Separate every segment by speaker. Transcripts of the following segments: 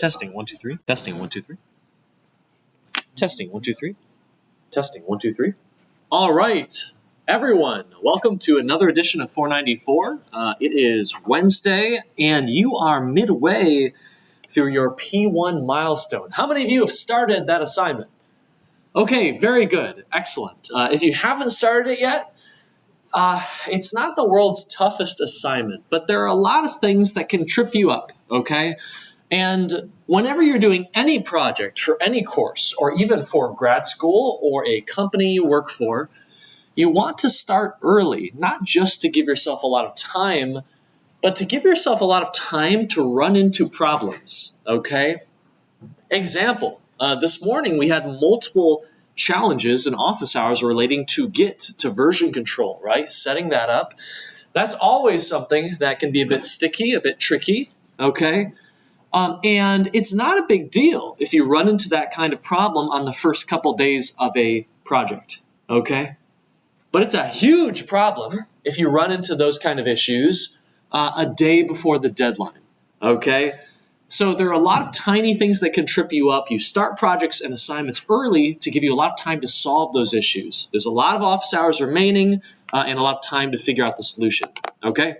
Speaker 1: Testing, 1, 2, 3. Testing, 1, 2, 3. Testing, 1, 2, 3. Testing, 1, 2, 3. All right, everyone, welcome to another edition of 494. It is Wednesday, and you are midway through your P1 milestone. How many of you have started that assignment? Okay, very good. Excellent. If you haven't started it yet, it's not the world's toughest assignment, but there are a lot of things that can trip you up, okay? And whenever you're doing any project for any course, or even for grad school or a company you work for, you want to start early, not just to give yourself a lot of time, but to give yourself a lot of time to run into problems, okay? Example, this morning we had multiple challenges in office hours relating to Git, to version control, right? Setting that up. That's always something that can be a bit sticky, a bit tricky, okay? And it's not a big deal if you run into that kind of problem on the first couple days of a project, okay? But it's a huge problem if you run into those kind of issues a day before the deadline, okay? So there are a lot of tiny things that can trip you up. You start projects and assignments early to give you a lot of time to solve those issues. There's a lot of office hours remaining and a lot of time to figure out the solution, okay?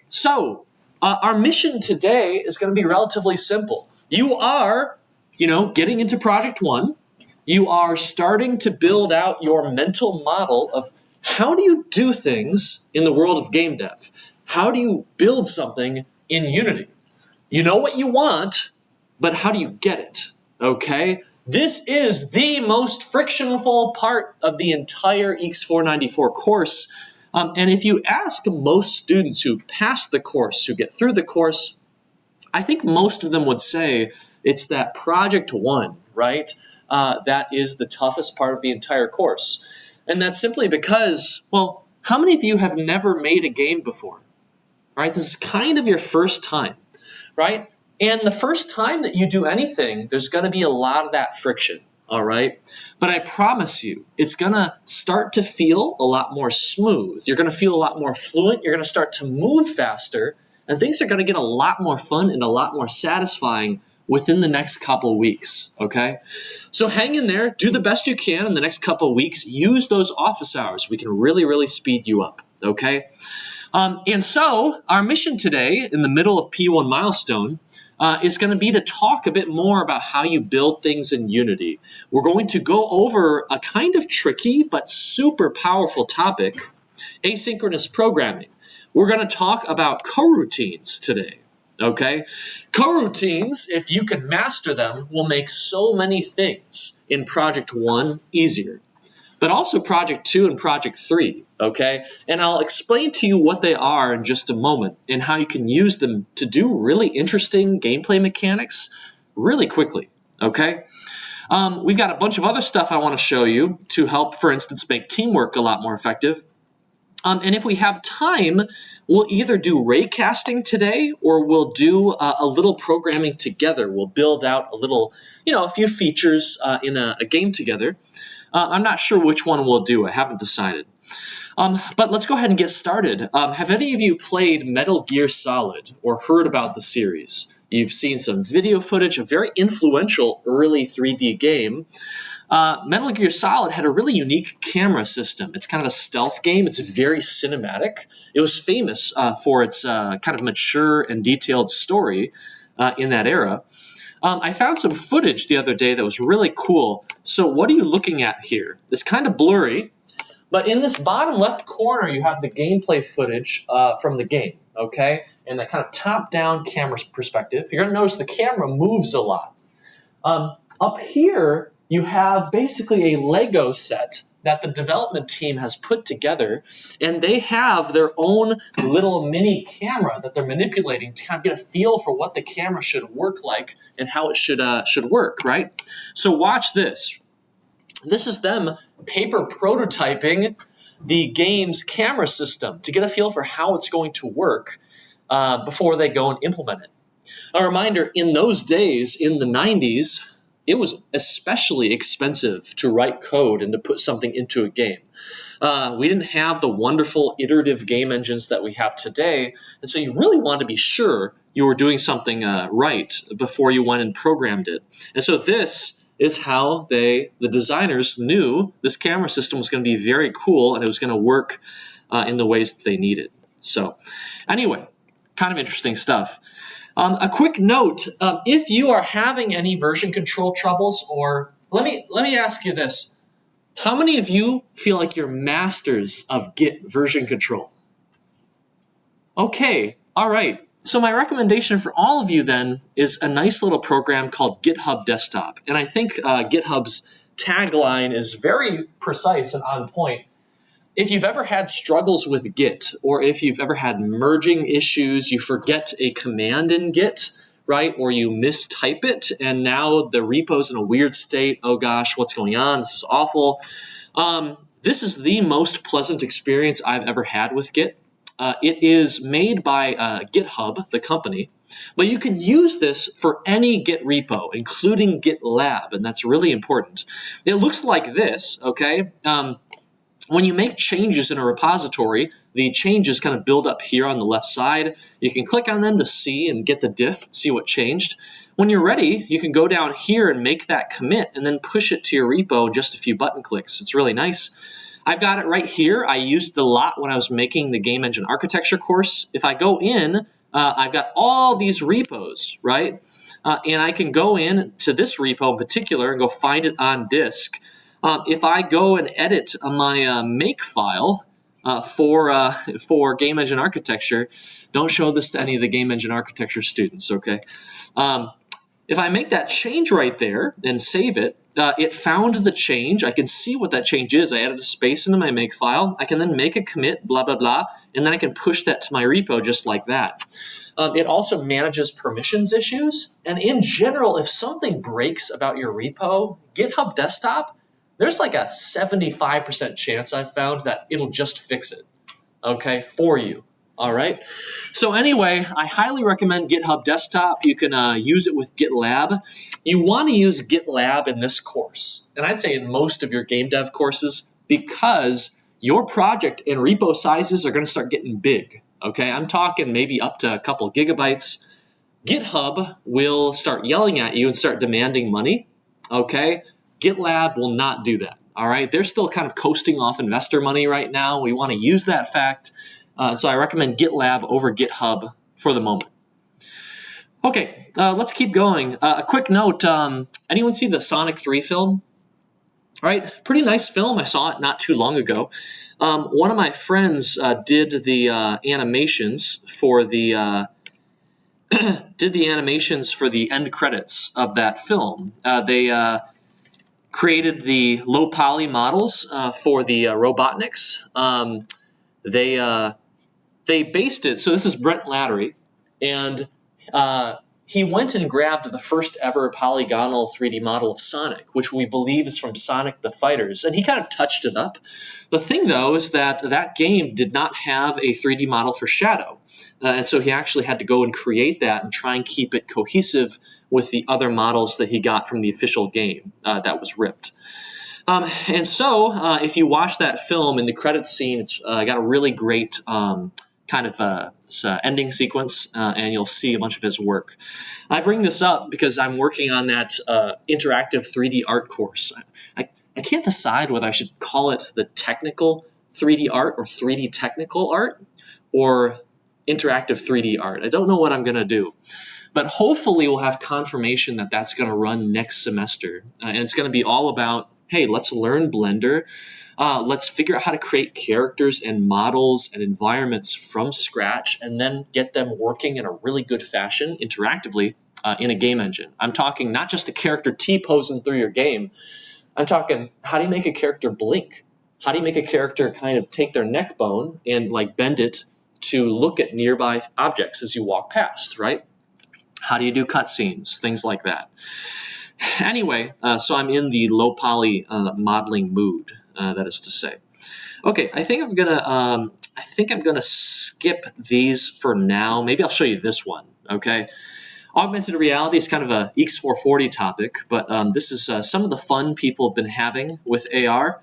Speaker 1: So our mission today is going to be relatively simple. You are, getting into project one. You are starting to build out your mental model of how do you do things in the world of game dev? How do you build something in Unity? You know what you want, but how do you get it, okay? This is the most frictional part of the entire EECS 494 course. And if you ask most students who pass the course, who get through the course, I think most of them would say it's that project one, right? That is the toughest part of the entire course. And that's simply because, well, how many of you have never made a game before, right? This is kind of your first time, right? And the first time that you do anything, there's going to be a lot of that friction, all right? But I promise you, it's going to start to feel a lot more smooth. You're going to feel a lot more fluent. You're going to start to move faster, and things are going to get a lot more fun and a lot more satisfying within the next couple weeks, okay? So hang in there, do the best you can in the next couple of weeks, use those office hours. We can really, really speed you up, okay? And so our mission today in the middle of P1 milestone is going to be to talk a bit more about how you build things in Unity. We're going to go over a kind of tricky but super powerful topic, asynchronous programming. We're going to talk about coroutines today. Okay? Coroutines, if you can master them, will make so many things in Project 1 easier, but also Project 2 and Project 3, okay? And I'll explain to you what they are in just a moment and how you can use them to do really interesting gameplay mechanics really quickly, okay? We've got a bunch of other stuff I want to show you to help, for instance, make teamwork a lot more effective. And if we have time, we'll either do raycasting today or we'll do a little programming together. We'll build out a little, a few features in a game together. I'm not sure which one we'll do. I haven't decided. But let's go ahead and get started. Have any of you played Metal Gear Solid or heard about the series? You've seen some video footage, a very influential early 3D game. Metal Gear Solid had a really unique camera system. It's kind of a stealth game. It's very cinematic. It was famous for its kind of mature and detailed story in that era. I found some footage the other day that was really cool. So what are you looking at here? It's kind of blurry, but in this bottom left corner, you have the gameplay footage from the game, okay? And that kind of top-down camera perspective. You're going to notice the camera moves a lot. Up here, you have basically a Lego set that the development team has put together, and they have their own little mini camera that they're manipulating to kind of get a feel for what the camera should work like and how it should work, right? So watch this. This is them paper prototyping the game's camera system to get a feel for how it's going to work before they go and implement it. A reminder, in those days, in the 90s, it was especially expensive to write code and to put something into a game. We didn't have the wonderful iterative game engines that we have today, and so you really want to be sure you were doing something right before you went and programmed it. And so this is how the designers knew this camera system was going to be very cool and it was going to work in the ways that they needed. So anyway, kind of interesting stuff. A quick note, if you are having any version control troubles, or let me ask you this. How many of you feel like you're masters of Git version control? Okay, all right. So my recommendation for all of you then is a nice little program called GitHub Desktop. And I think GitHub's tagline is very precise and on point. If you've ever had struggles with Git, or if you've ever had merging issues, you forget a command in Git, right? Or you mistype it, and now the repo's in a weird state. Oh gosh, what's going on? This is awful. This is the most pleasant experience I've ever had with Git. It is made by GitHub, the company, but you can use this for any Git repo, including GitLab, and that's really important. It looks like this, okay? When you make changes in a repository, the changes kind of build up here on the left side. You can click on them to see and get the diff, see what changed. When you're ready, you can go down here and make that commit and then push it to your repo in just a few button clicks. It's really nice. I've got it right here. I used it a lot when I was making the game engine architecture course. If I go in, I've got all these repos, right? And I can go in to this repo in particular and go find it on disk. If I go and edit my make file for game engine architecture, don't show this to any of the game engine architecture students, okay? If I make that change right there and save it, it found the change. I can see what that change is. I added a space into my make file. I can then make a commit, blah, blah, blah, and then I can push that to my repo just like that. It also manages permissions issues. And in general, if something breaks about your repo, GitHub Desktop, there's like a 75% chance I've found that it'll just fix it, okay, for you. All right. So anyway, I highly recommend GitHub Desktop. You can use it with GitLab. You want to use GitLab in this course, and I'd say in most of your game dev courses, because your project and repo sizes are going to start getting big. Okay, I'm talking maybe up to a couple gigabytes. GitHub will start yelling at you and start demanding money. Okay, GitLab will not do that. All right, they're still kind of coasting off investor money right now. We want to use that fact. So I recommend GitLab over GitHub for the moment. Okay, let's keep going. A quick note, anyone see the Sonic 3 film? All right, pretty nice film. I saw it not too long ago. One of my friends did the animations for the end credits of that film. They created the low poly models for the Robotniks. They based it, so this is Brent Lattery, and he went and grabbed the first ever polygonal 3D model of Sonic, which we believe is from Sonic the Fighters, and he kind of touched it up. The thing, though, is that that game did not have a 3D model for Shadow, and so he actually had to go and create that and try and keep it cohesive with the other models that he got from the official game that was ripped. And so, if you watch that film in the credits scene, it's got a really great kind of ending sequence, and you'll see a bunch of his work. I bring this up because I'm working on that interactive 3D art course. I can't decide whether I should call it the technical 3D art or 3D technical art or interactive 3D art. I don't know what I'm going to do. But hopefully we'll have confirmation that that's going to run next semester. And it's going to be all about, hey, let's learn Blender. Let's figure out how to create characters and models and environments from scratch and then get them working in a really good fashion interactively in a game engine. I'm talking not just a character T-posing through your game. I'm talking, how do you make a character blink? How do you make a character kind of take their neck bone and like bend it to look at nearby objects as you walk past, right? How do you do cutscenes? Things like that. Anyway, so I'm in the low poly modeling mood, that is to say. Okay, I think I'm gonna skip these for now. Maybe I'll show you this one. Okay, augmented reality is kind of a EECS 440 topic, but this is some of the fun people have been having with AR.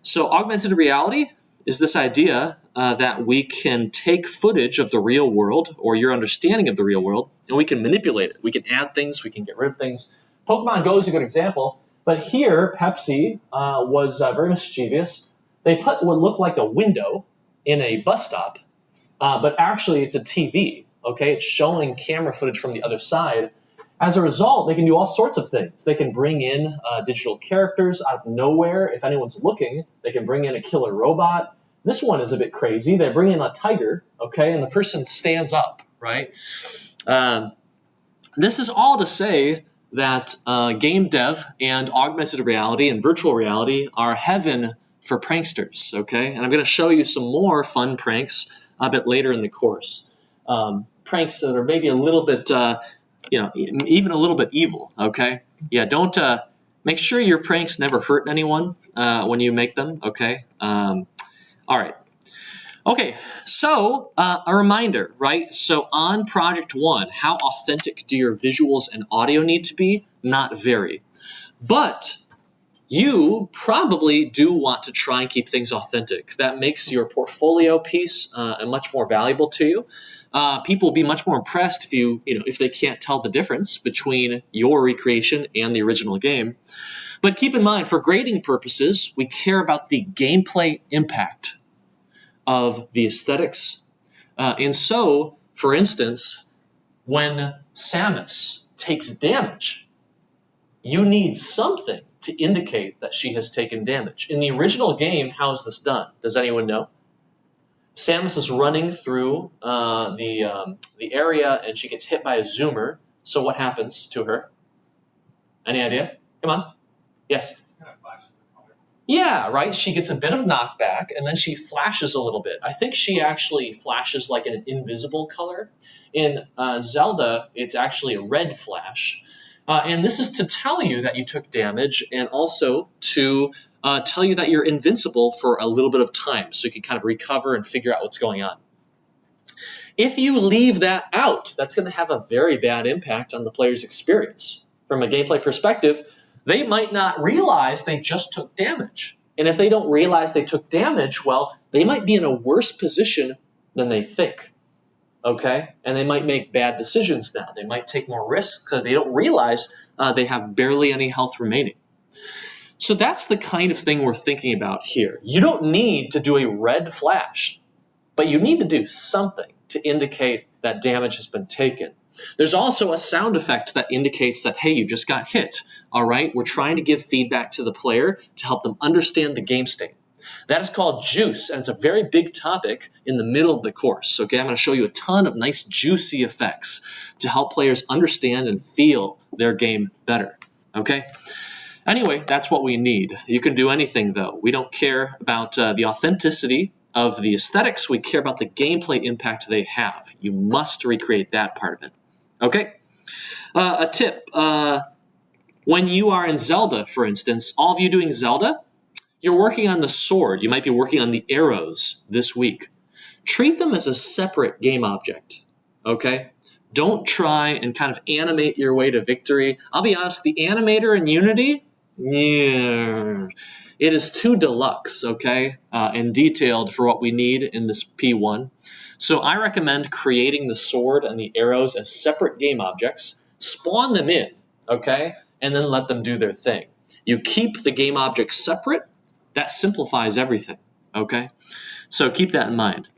Speaker 1: So augmented reality is this idea that we can take footage of the real world or your understanding of the real world, and we can manipulate it. We can add things, we can get rid of things. Pokemon Go is a good example, but here Pepsi was very mischievous. They put what looked like a window in a bus stop, but actually it's a TV, okay? It's showing camera footage from the other side. As a result, they can do all sorts of things. They can bring in digital characters out of nowhere. If anyone's looking, they can bring in a killer robot. This one is a bit crazy. They bring in a tiger, okay, and the person stands up, right? This is all to say that game dev and augmented reality and virtual reality are heaven for pranksters, okay? And I'm going to show you some more fun pranks a bit later in the course. Pranks that are maybe a little bit, even a little bit evil, okay? Yeah, don't, make sure your pranks never hurt anyone when you make them, okay? All right. Okay, so a reminder, right? So on Project 1, how authentic do your visuals and audio need to be? Not very. But you probably do want to try and keep things authentic. That makes your portfolio piece much more valuable to you. People will be much more impressed if they can't tell the difference between your recreation and the original game. But keep in mind, for grading purposes, we care about the gameplay impact of the aesthetics. And so, for instance, when Samus takes damage, you need something to indicate that she has taken damage. In the original game, how's this done? Does anyone know? Samus is running through the area and she gets hit by a zoomer. So what happens to her? Any idea? Come on. Yes? Yeah, right? She gets a bit of knockback, and then she flashes a little bit. I think she actually flashes like an invisible color. In Zelda, it's actually a red flash. And this is to tell you that you took damage, and also to tell you that you're invincible for a little bit of time, so you can kind of recover and figure out what's going on. If you leave that out, that's going to have a very bad impact on the player's experience. From a gameplay perspective, they might not realize they just took damage. And if they don't realize they took damage, well, they might be in a worse position than they think, okay? And they might make bad decisions now. They might take more risks because they don't realize they have barely any health remaining. So that's the kind of thing we're thinking about here. You don't need to do a red flash, but you need to do something to indicate that damage has been taken. There's also a sound effect that indicates that, hey, you just got hit, all right? We're trying to give feedback to the player to help them understand the game state. That is called juice, and it's a very big topic in the middle of the course, okay? I'm going to show you a ton of nice juicy effects to help players understand and feel their game better, okay? Anyway, that's what we need. You can do anything, though. We don't care about the authenticity of the aesthetics. We care about the gameplay impact they have. You must recreate that part of it. Okay? A tip. When you are in Zelda, for instance, all of you doing Zelda, you're working on the sword. You might be working on the arrows this week. Treat them as a separate game object. Okay? Don't try and kind of animate your way to victory. I'll be honest, the animator in Unity, yeah, it is too deluxe, okay, and detailed for what we need in this P1. So I recommend creating the sword and the arrows as separate game objects, spawn them in, okay, and then let them do their thing. You keep the game objects separate, that simplifies everything, okay? So keep that in mind.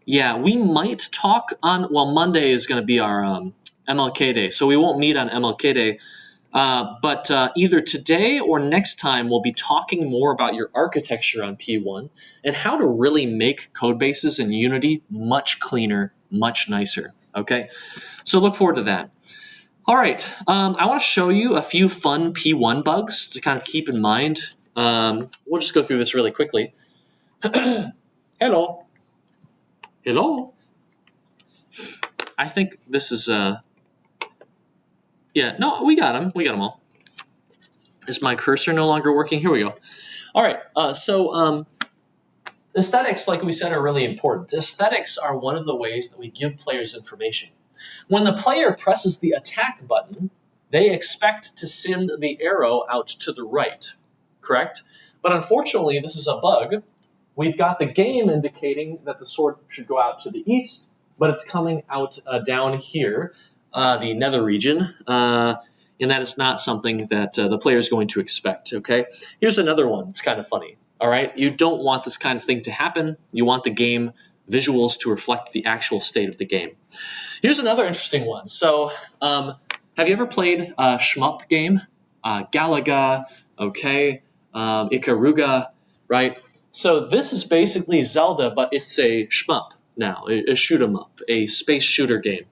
Speaker 1: Yeah, we might talk on, well, Monday is going to be our MLK Day, so we won't meet on MLK Day. But either today or next time, we'll be talking more about your architecture on P1 and how to really make code bases in Unity much cleaner, much nicer, okay? So look forward to that. All right, I want to show you a few fun P1 bugs to kind of keep in mind. We'll just go through this really quickly. Hello. Hello. I think this is yeah, no, we got them. We got them all. Is my cursor no longer working? Here we go. All right, so aesthetics, like we said, are really important. Aesthetics are one of the ways that we give players information. When the player presses the attack button, they expect to send the arrow out to the right, correct? But unfortunately, this is a bug. we've got the game indicating that the sword should go out to the east, but it's coming out down here, the nether region, and that is not something that the player is going to expect, okay? Here's another one. It's kind of funny, all right? You don't want this kind of thing to happen. You want the game visuals to reflect the actual state of the game. Here's another interesting one. So have you ever played a shmup game? Galaga, okay, Ikaruga, right? So this is basically Zelda, but it's a shmup now, a shoot 'em up, a space shooter game.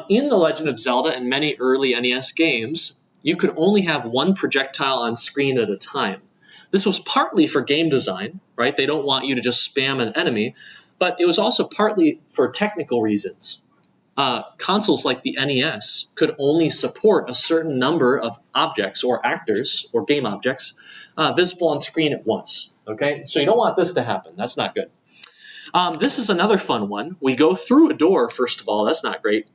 Speaker 1: In The Legend of Zelda and many early NES games, you could only have one projectile on screen at a time. This was partly for game design, right? They don't want you to just spam an enemy, but it was also partly for technical reasons. Consoles like the NES could only support a certain number of objects or actors or game objects visible on screen at once. Okay, so you don't want this to happen. That's not good. This is another fun one. We go through a door, first of all. That's not great.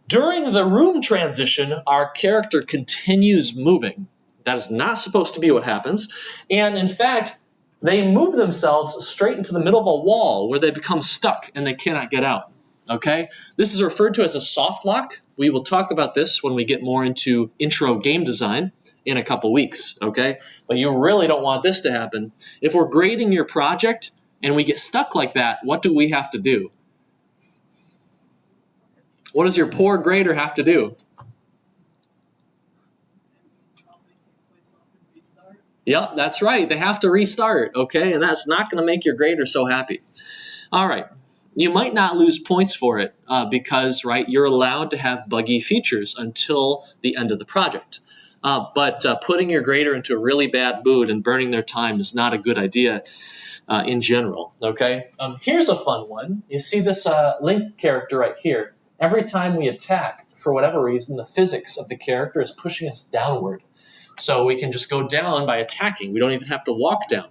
Speaker 1: During the room transition, our character continues moving. That is not supposed to be what happens. And in fact, they move themselves straight into the middle of a wall where they become stuck and they cannot get out. Okay? This is referred to as a soft lock. We will talk about this when we get more into intro game design in a couple weeks, okay? But you really don't want this to happen. If we're grading your project and we get stuck like that, what do we have to do? What does your poor grader have to do? Yep, that's right. They have to restart, okay? And that's not going to make your grader so happy. All right. You might not lose points for it because, right, you're allowed to have buggy features until the end of the project. But putting your grader into a really bad mood and burning their time is not a good idea in general, okay? Here's a fun one. You see this Link character right here. Every time we attack, for whatever reason, the physics of the character is pushing us downward. So we can just go down by attacking. We don't even have to walk down.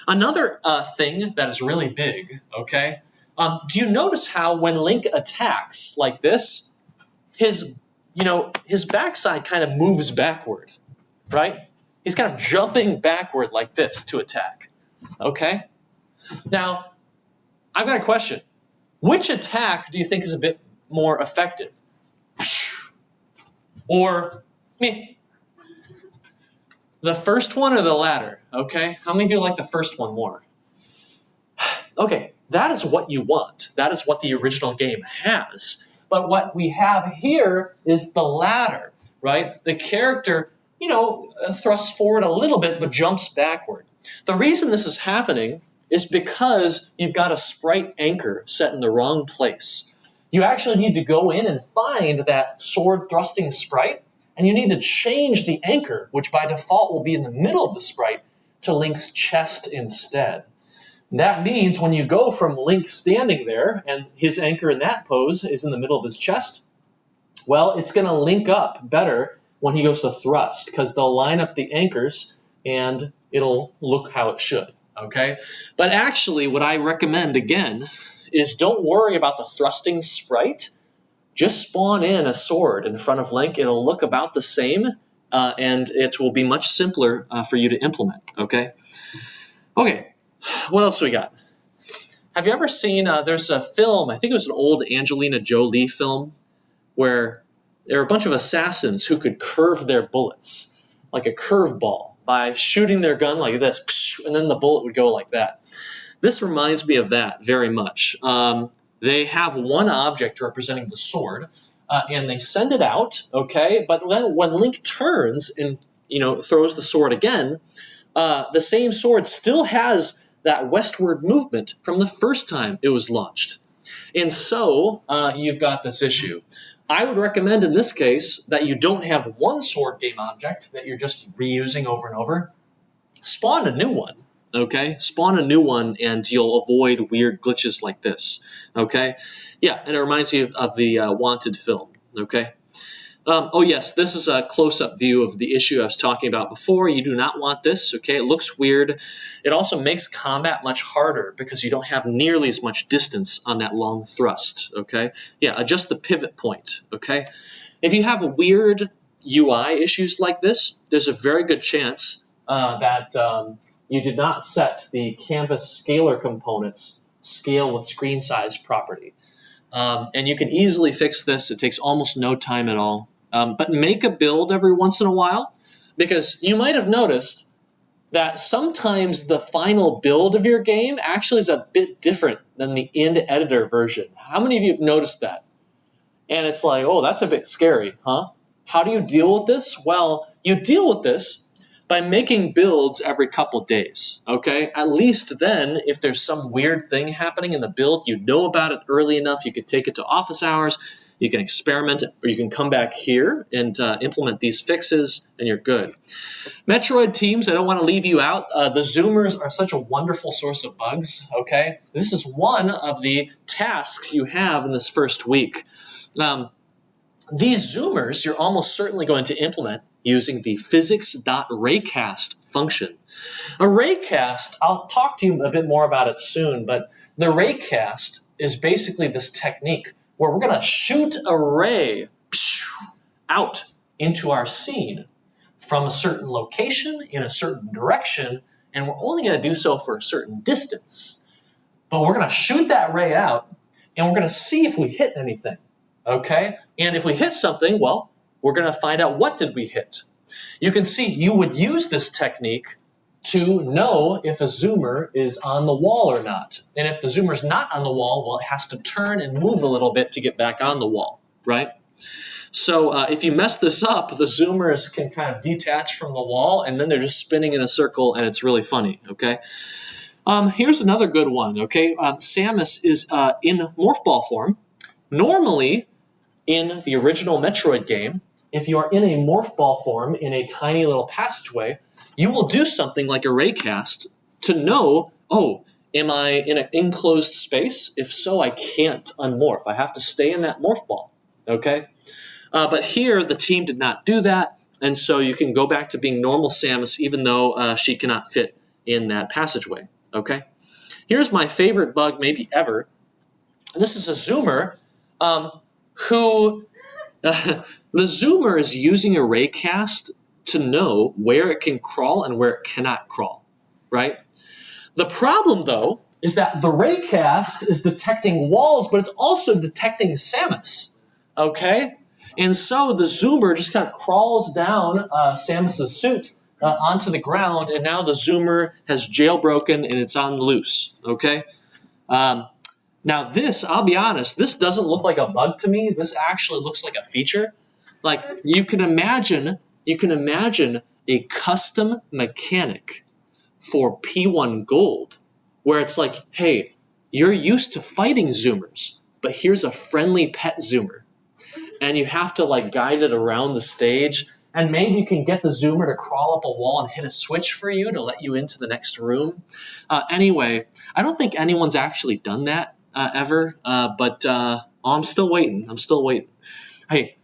Speaker 1: Another thing that is really big, okay? Do you notice how when Link attacks like this, his backside kind of moves backward, right? He's kind of jumping backward like this to attack, okay? Now, I've got a question. Which attack do you think is a bit more effective? Or me? The first one or the latter, okay? How many of you like the first one more? Okay, that is what you want. That is what the original game has. But what we have here is the latter, right? The character, thrusts forward a little bit but jumps backward. The reason this is happening is because you've got a sprite anchor set in the wrong place. You actually need to go in and find that sword thrusting sprite, and you need to change the anchor, which by default will be in the middle of the sprite, to Link's chest instead. That means when you go from Link standing there, and his anchor in that pose is in the middle of his chest, well, it's going to link up better when he goes to thrust, because they'll line up the anchors, and it'll look how it should, okay? But actually, what I recommend, again, is don't worry about the thrusting sprite. Just spawn in a sword in front of Link. It'll look about the same, and it will be much simpler for you to implement, okay? Okay, what else we got? Have you ever seen, there's a film, I think it was an old Angelina Jolie film, where there were a bunch of assassins who could curve their bullets, like a curveball, by shooting their gun like this, and then the bullet would go like that. This reminds me of that very much. They have one object representing the sword, and they send it out, okay? But then when Link turns and, throws the sword again, the same sword still has that westward movement from the first time it was launched. And so you've got this issue. I would recommend in this case that you don't have one sword game object that you're just reusing over and over. Spawn a new one. Okay, spawn a new one and you'll avoid weird glitches like this, okay? Yeah, and it reminds you of the Wanted film, okay? Oh yes, this is a close-up view of the issue I was talking about before. You do not want this, okay? It looks weird. It also makes combat much harder because you don't have nearly as much distance on that long thrust, okay? Yeah, adjust the pivot point, okay? If you have weird UI issues like this, there's a very good chance that you did not set the canvas scalar components scale with screen size property. And you can easily fix this. It takes almost no time at all. But make a build every once in a while, because you might have noticed that sometimes the final build of your game actually is a bit different than the in-editor version. How many of you have noticed that? And it's like, oh, that's a bit scary, huh? How do you deal with this? Well, you deal with this by making builds every couple days, okay? At least then, if there's some weird thing happening in the build, you know about it early enough, you could take it to office hours, you can experiment it, or you can come back here and implement these fixes, and you're good. Metroid teams, I don't want to leave you out. The zoomers are such a wonderful source of bugs, okay? This is one of the tasks you have in this first week. These zoomers, you're almost certainly going to implement using the physics.raycast function. A raycast, I'll talk to you a bit more about it soon, but the raycast is basically this technique where we're going to shoot a ray out into our scene from a certain location in a certain direction, and we're only going to do so for a certain distance. But we're going to shoot that ray out, and we're going to see if we hit anything, okay? And if we hit something, well, we're going to find out what did we hit. You can see you would use this technique to know if a zoomer is on the wall or not. And if the zoomer's not on the wall, well, it has to turn and move a little bit to get back on the wall, right? So if you mess this up, the zoomers can kind of detach from the wall, and then they're just spinning in a circle, and it's really funny, okay? Here's another good one, okay? Samus is in morph ball form. Normally, in the original Metroid game, if you are in a morph ball form in a tiny little passageway, you will do something like a raycast to know, oh, am I in an enclosed space? If so, I can't unmorph. I have to stay in that morph ball, okay? But here, the team did not do that, and so you can go back to being normal Samus even though she cannot fit in that passageway, okay? Here's my favorite bug maybe ever. This is a zoomer who... the zoomer is using a raycast to know where it can crawl and where it cannot crawl, right? The problem, though, is that the raycast is detecting walls, but it's also detecting Samus, okay? And so the zoomer just kind of crawls down Samus's suit onto the ground, and now the zoomer has jailbroken and it's on loose, okay? Now this, I'll be honest, this doesn't look like a bug to me. This actually looks like a feature. Like you can imagine a custom mechanic for P1 Gold where it's like, hey, you're used to fighting zoomers, but here's a friendly pet zoomer. And you have to like guide it around the stage, and maybe you can get the zoomer to crawl up a wall and hit a switch for you to let you into the next room. Anyway, I don't think anyone's actually done that ever, but I'm still waiting. Hey,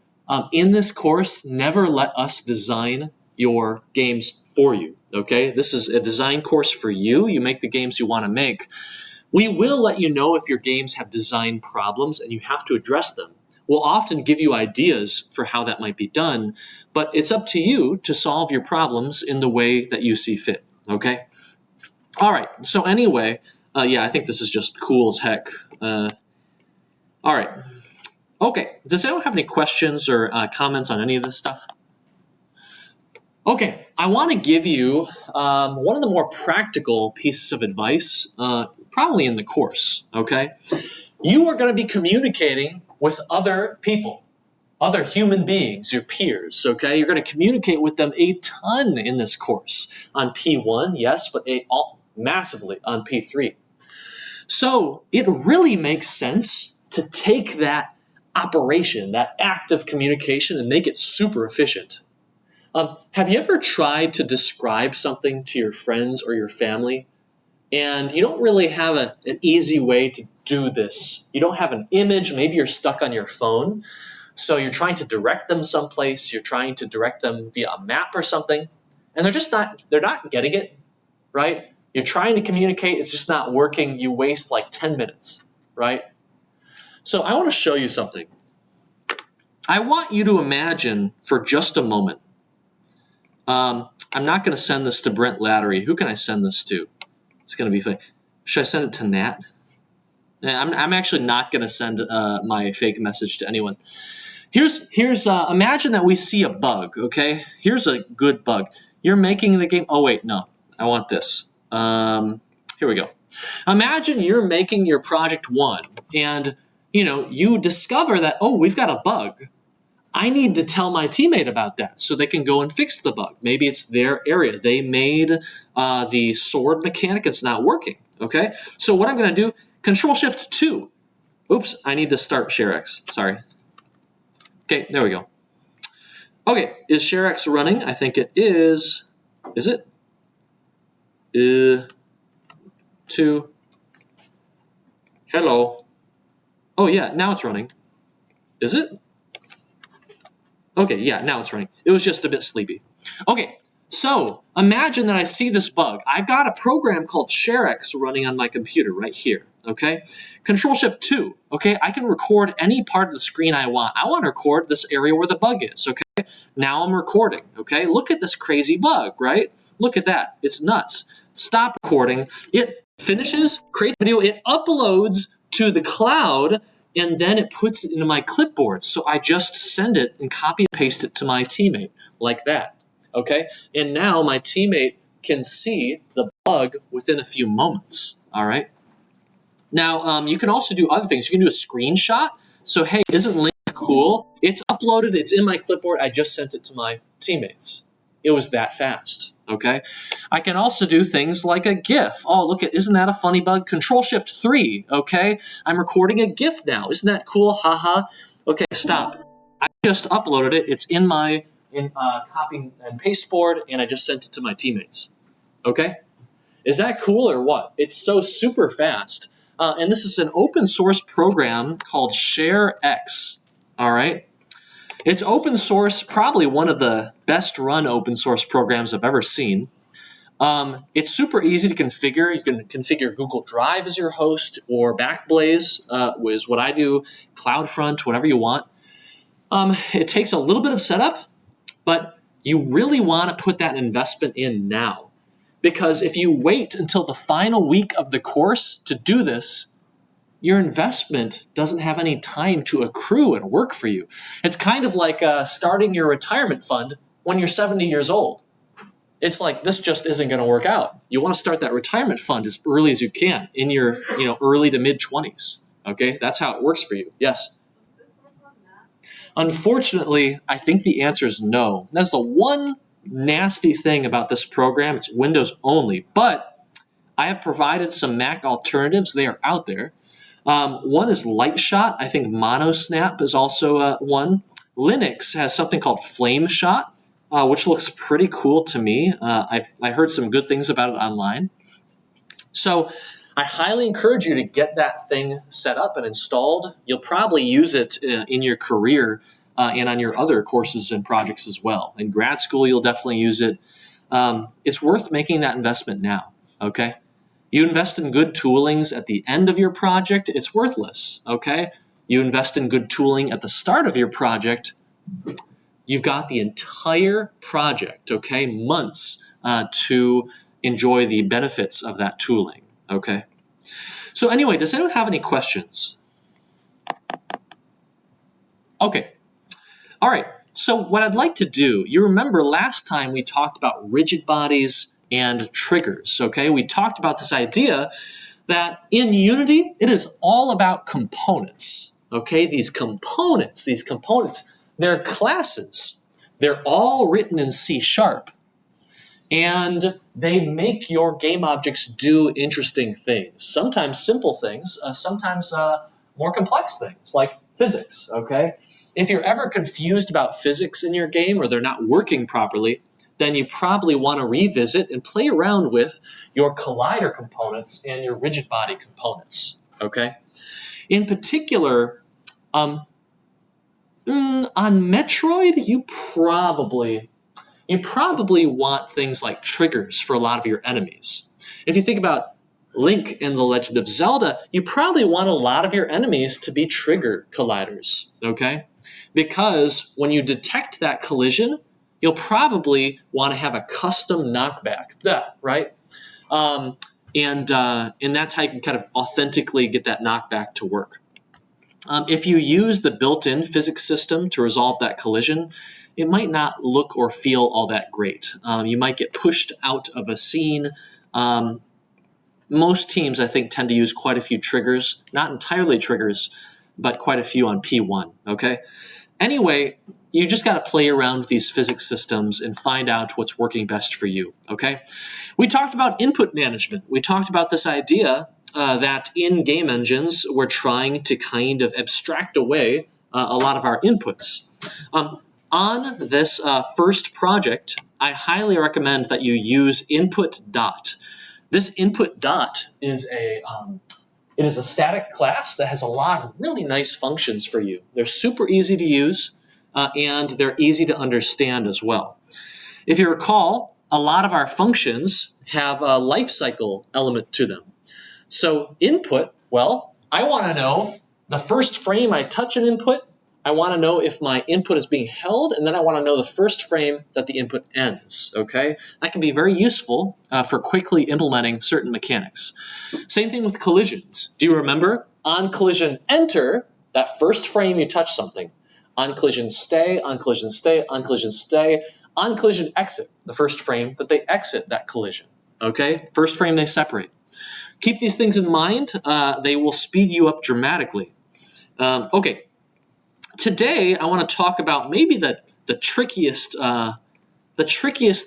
Speaker 1: in this course, never let us design your games for you, okay? This is a design course for you. You make the games you want to make. We will let you know if your games have design problems and you have to address them. We'll often give you ideas for how that might be done, but it's up to you to solve your problems in the way that you see fit, okay? All right, so anyway, yeah, I think this is just cool as heck. All right. Okay, does anyone have any questions or comments on any of this stuff? Okay, I want to give you one of the more practical pieces of advice, probably in the course, okay? You are going to be communicating with other people, other human beings, your peers, okay? You're going to communicate with them a ton in this course. On P1, yes, but massively on P3. So it really makes sense to take that operation, that act of communication, and make it super efficient. Have you ever tried to describe something to your friends or your family, and you don't really have an easy way to do this? You don't have an image, maybe you're stuck on your phone, so you're trying to direct them someplace, you're trying to direct them via a map or something, and they're not getting it, right? You're trying to communicate, it's just not working, you waste like 10 minutes, right? So I want to show you something. I want you to imagine for just a moment I'm not going to send this to Brent Lattery. Who can I send this to? It's going to be funny. Should I send it to Nat? I'm actually not going to send my fake message to anyone. Here's imagine that we see a bug, okay? Here's a good bug. You're making the game. Oh, wait, no. I want this. Here we go. Imagine you're making your project 1 and, you discover that, oh, we've got a bug. I need to tell my teammate about that so they can go and fix the bug. Maybe it's their area. They made the sword mechanic. It's not working, okay? So what I'm going to do, Control-Shift-2. Oops, I need to start ShareX. Sorry. Okay, there we go. Okay, is ShareX running? I think it is. Is it? 2. Hello. Oh, yeah, now it's running. Is it? Okay, yeah, now it's running. It was just a bit sleepy. Okay, so imagine that I see this bug. I've got a program called ShareX running on my computer right here, okay? Control-Shift-2, okay? I can record any part of the screen I want. I want to record this area where the bug is, okay? Now I'm recording, okay? Look at this crazy bug, right? Look at that. It's nuts. Stop recording. It finishes, creates a video, it uploads to the cloud, and then it puts it into my clipboard. So I just send it and copy and paste it to my teammate like that, okay? And now my teammate can see the bug within a few moments, all right? Now, you can also do other things. You can do a screenshot. So, hey, isn't Link cool? It's uploaded. It's in my clipboard. I just sent it to my teammates. It was that fast, okay? I can also do things like a GIF. Oh, look, isn't that a funny bug? Control-Shift-3, okay? I'm recording a GIF now. Isn't that cool? Haha. Okay, stop. I just uploaded it. It's in my copy and paste board, and I just sent it to my teammates, okay? Is that cool or what? It's so super fast. And this is an open source program called ShareX, all right? It's open source, probably one of the best run open source programs I've ever seen. It's super easy to configure. You can configure Google Drive as your host, or Backblaze is what I do, CloudFront, whatever you want. It takes a little bit of setup, but you really want to put that investment in now. Because if you wait until the final week of the course to do this, your investment doesn't have any time to accrue and work for you. It's kind of like starting your retirement fund when you're 70 years old. It's like, this just isn't going to work out. You want to start that retirement fund as early as you can in your early to mid-20s. Okay, that's how it works for you. Yes? Unfortunately, I think the answer is no. That's the one nasty thing about this program. It's Windows only, but I have provided some Mac alternatives. They are out there. One is Lightshot. I think Monosnap is also one. Linux has something called FlameShot, which looks pretty cool to me. I heard some good things about it online. So I highly encourage you to get that thing set up and installed. You'll probably use it in your career and on your other courses and projects as well. In grad school, you'll definitely use it. It's worth making that investment now, okay? You invest in good toolings at the end of your project, it's worthless, okay? You invest in good tooling at the start of your project, you've got the entire project, okay, months to enjoy the benefits of that tooling, okay? So anyway, does anyone have any questions? Okay. All right, so what I'd like to do, you remember last time we talked about rigid bodies and triggers, okay? We talked about this idea that in Unity, it is all about components, okay? These components, they're classes. They're all written in C#, and they make your game objects do interesting things. Sometimes simple things, sometimes more complex things, like physics, okay? If you're ever confused about physics in your game or they're not working properly, then you probably want to revisit and play around with your collider components and your rigid body components, okay? In particular, on Metroid, you probably want things like triggers for a lot of your enemies. If you think about Link in The Legend of Zelda, you probably want a lot of your enemies to be trigger colliders, okay? Because when you detect that collision, you'll probably want to have a custom knockback, right? And that's how you can kind of authentically get that knockback to work. If you use the built-in physics system to resolve that collision, it might not look or feel all that great. You might get pushed out of a scene. Most teams, I think, tend to use quite a few triggers, not entirely triggers, but quite a few on P1, okay? Anyway, you just got to play around with these physics systems and find out what's working best for you, okay? We talked about input management. We talked about this idea that in game engines, we're trying to kind of abstract away a lot of our inputs. On this first project, I highly recommend that you use input dot. This input dot is it is a static class that has a lot of really nice functions for you. They're super easy to use, and they're easy to understand as well. If you recall, a lot of our functions have a life cycle element to them. So input, well, I want to know the first frame I touch an input, I want to know if my input is being held, and then I want to know the first frame that the input ends, okay? That can be very useful for quickly implementing certain mechanics. Same thing with collisions. Do you remember? On collision enter, that first frame you touch something. On collision stay, on collision stay, on collision stay, on collision exit, the first frame that they exit that collision, okay? First frame they separate. Keep these things in mind. They will speed you up dramatically. Okay. Today, I want to talk about maybe the trickiest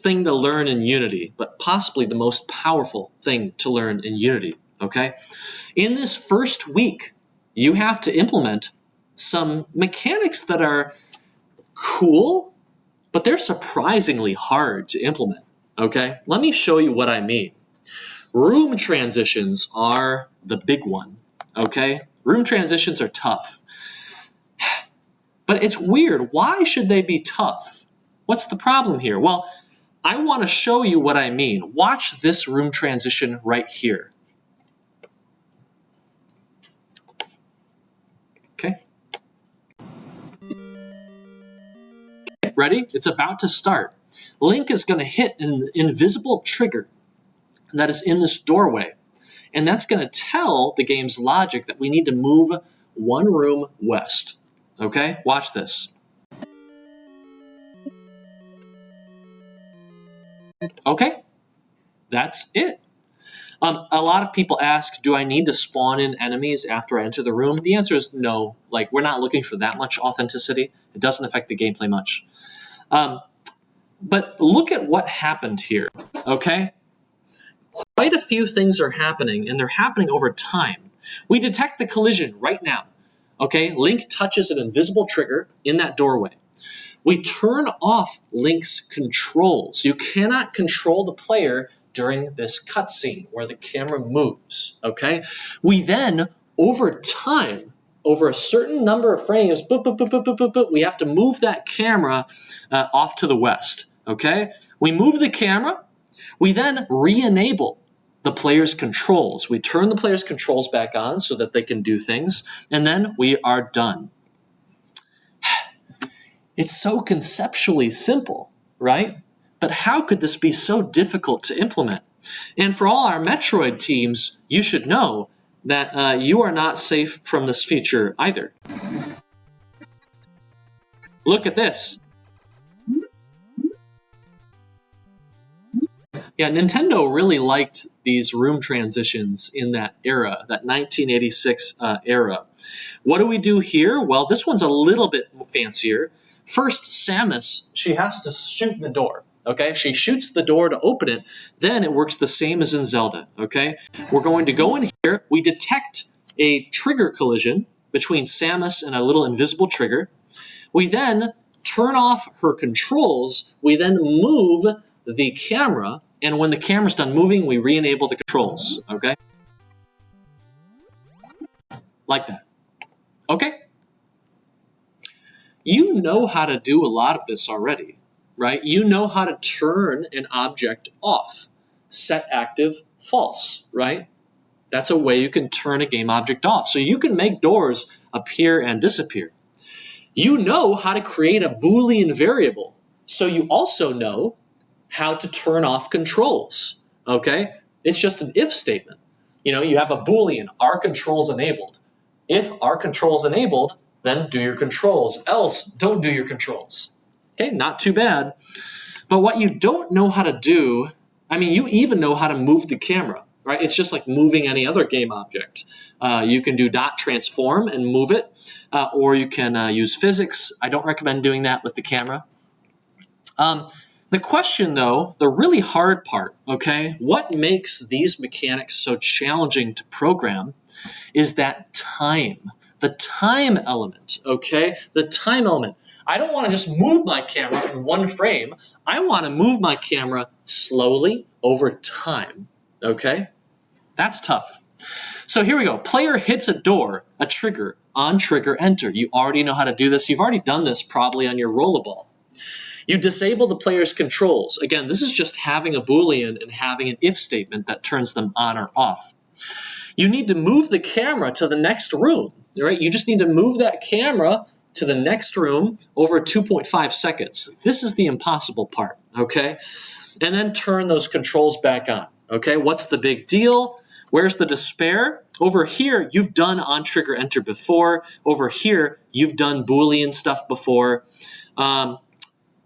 Speaker 1: thing to learn in Unity, but possibly the most powerful thing to learn in Unity, okay? In this first week, you have to implement some mechanics that are cool, but they're surprisingly hard to implement, okay? Let me show you what I mean. Room transitions are the big one, okay? Room transitions are tough. But it's weird. Why should they be tough? What's the problem here? Well, I want to show you what I mean. Watch this room transition right here. Okay. Ready? It's about to start. Link is going to hit an invisible trigger that is in this doorway. And that's going to tell the game's logic that we need to move one room west. Okay, watch this. Okay, that's it. A lot of people ask, do I need to spawn in enemies after I enter the room? The answer is no. Like, we're not looking for that much authenticity. It doesn't affect the gameplay much. But look at what happened here, okay? Quite a few things are happening, and they're happening over time. We detect the collision right now. Okay, Link touches an invisible trigger in that doorway. We turn off Link's controls. You cannot control the player during this cutscene where the camera moves, okay? We then, over time, over a certain number of frames, we have to move that camera off to the west, okay? We move the camera. We then re-enable the player's controls. We turn the player's controls back on so that they can do things, and then we are done. It's so conceptually simple, right? But how could this be so difficult to implement? And for all our Metroid teams, you should know that you are not safe from this feature either. Look at this. Yeah, Nintendo really liked these room transitions in that era, that 1986 era. What do we do here? Well, this one's a little bit fancier. First, Samus, she has to shoot the door, okay? She shoots the door to open it. Then it works the same as in Zelda, okay? We're going to go in here. We detect a trigger collision between Samus and a little invisible trigger. We then turn off her controls. We then move the camera. And when the camera's done moving, we re-enable the controls, okay? Like that. Okay? You know how to do a lot of this already, right? You know how to turn an object off. Set active false, right? That's a way you can turn a game object off. So you can make doors appear and disappear. You know how to create a Boolean variable. So you also know how to turn off controls, okay? It's just an if statement. You know, you have a Boolean, are controls enabled? If are controls enabled, then do your controls, else don't do your controls. Okay, not too bad. But what you don't know how to do, I mean, you even know how to move the camera, right? It's just like moving any other game object. You can do dot transform and move it, or you can use physics. I don't recommend doing that with the camera. The question, though, the really hard part, okay, what makes these mechanics so challenging to program is that time, the time element, okay? The time element. I don't want to just move my camera in one frame. I want to move my camera slowly over time, okay? That's tough. So here we go. Player hits a door, a trigger, on trigger enter. You already know how to do this. You've already done this probably on your rollerball. You disable the player's controls. Again, this is just having a Boolean and having an if statement that turns them on or off. You need to move the camera to the next room, right? You just need to move that camera to the next room over 2.5 seconds. This is the impossible part, okay? And then turn those controls back on, okay? What's the big deal? Where's the despair? Over here, you've done on trigger enter before. Over here, you've done Boolean stuff before.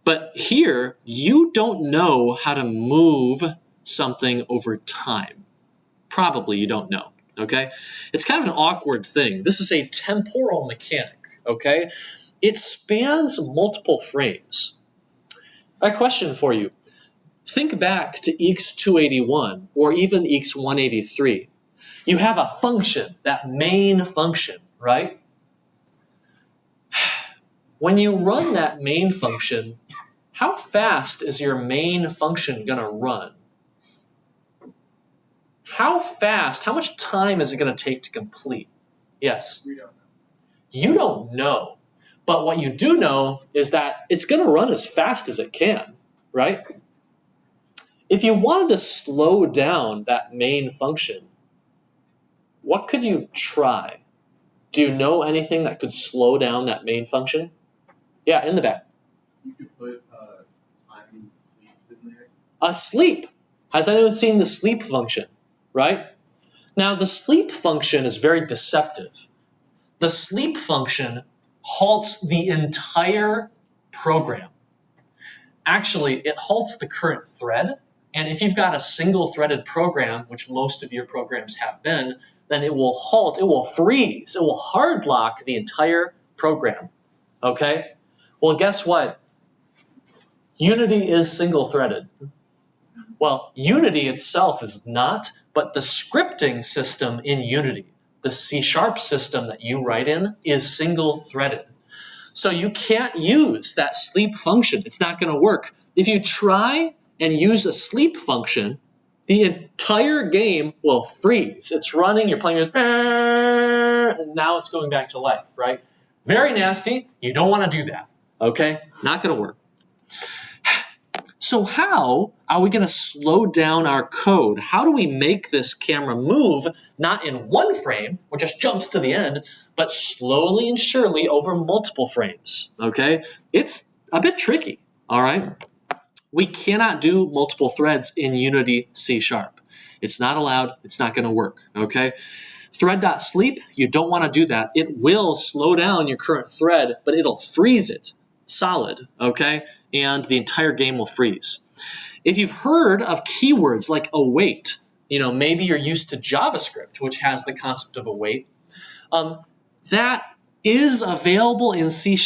Speaker 1: But here, you don't know how to move something over time. Probably you don't know, okay? It's kind of an awkward thing. This is a temporal mechanic, okay? It spans multiple frames. A question for you. Think back to EECS 281 or even EECS 183. You have a function, that main function, right? When you run that main function, how fast is your main function going to run? How fast, how much time is it going to take to complete? Yes?
Speaker 2: We don't know.
Speaker 1: You don't know. But what you do know is that it's going to run as fast as it can, right? If you wanted to slow down that main function, what could you try? Do you know anything that could slow down that main function? Yeah, in the back.
Speaker 2: You could put time sleeps in there.
Speaker 1: A sleep. Has anyone seen the sleep function, right? Now, the sleep function is very deceptive. The sleep function halts the entire program. Actually, it halts the current thread. And if you've got a single-threaded program, which most of your programs have been, then it will halt, it will freeze, it will hard lock the entire program, okay? Well, guess what? Unity is single-threaded. Well, Unity itself is not, but the scripting system in Unity, the C# system that you write in, is single-threaded. So you can't use that sleep function. It's not going to work. If you try and use a sleep function, the entire game will freeze. It's running, you're playing with, and now it's going back to life, right? Very nasty. You don't want to do that, okay? Not going to work. So how are we going to slow down our code? How do we make this camera move, not in one frame, or just jumps to the end, but slowly and surely over multiple frames, okay? It's a bit tricky, all right? We cannot do multiple threads in Unity C#. It's not allowed. It's not going to work, okay? Thread.sleep, you don't want to do that. It will slow down your current thread, but it'll freeze it solid, okay? And the entire game will freeze. If you've heard of keywords like await, you know, maybe you're used to JavaScript, which has the concept of await. That is available in C#,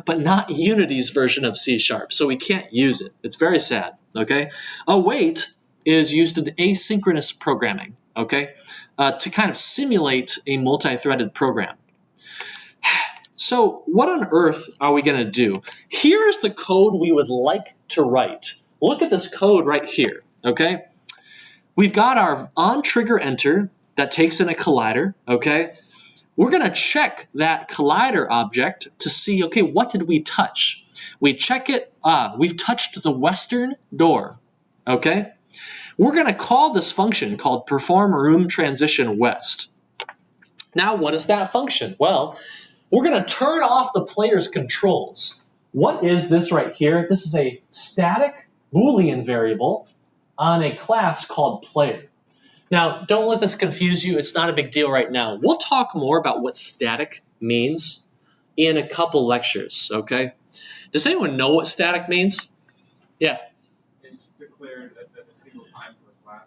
Speaker 1: but not Unity's version of C#, so we can't use it. It's very sad, okay? Await is used in asynchronous programming, okay, to kind of simulate a multi-threaded program. So what on earth are we going to do? Here's the code we would like to write. Look at this code right here, okay? We've got our on-trigger enter that takes in a collider, okay? We're going to check that collider object to see, okay, what did we touch? We check it, we've touched the western door, okay? We're going to call this function called perform room transition west. Now, what is that function? Well, we're going to turn off the player's controls. what is this right here? This is a static Boolean variable on a class called player. Now, don't let this confuse you. It's not a big deal right now. We'll talk more about what static means in a couple lectures, okay? Does anyone know what static means? Yeah.
Speaker 2: It's declared at a single time for a class,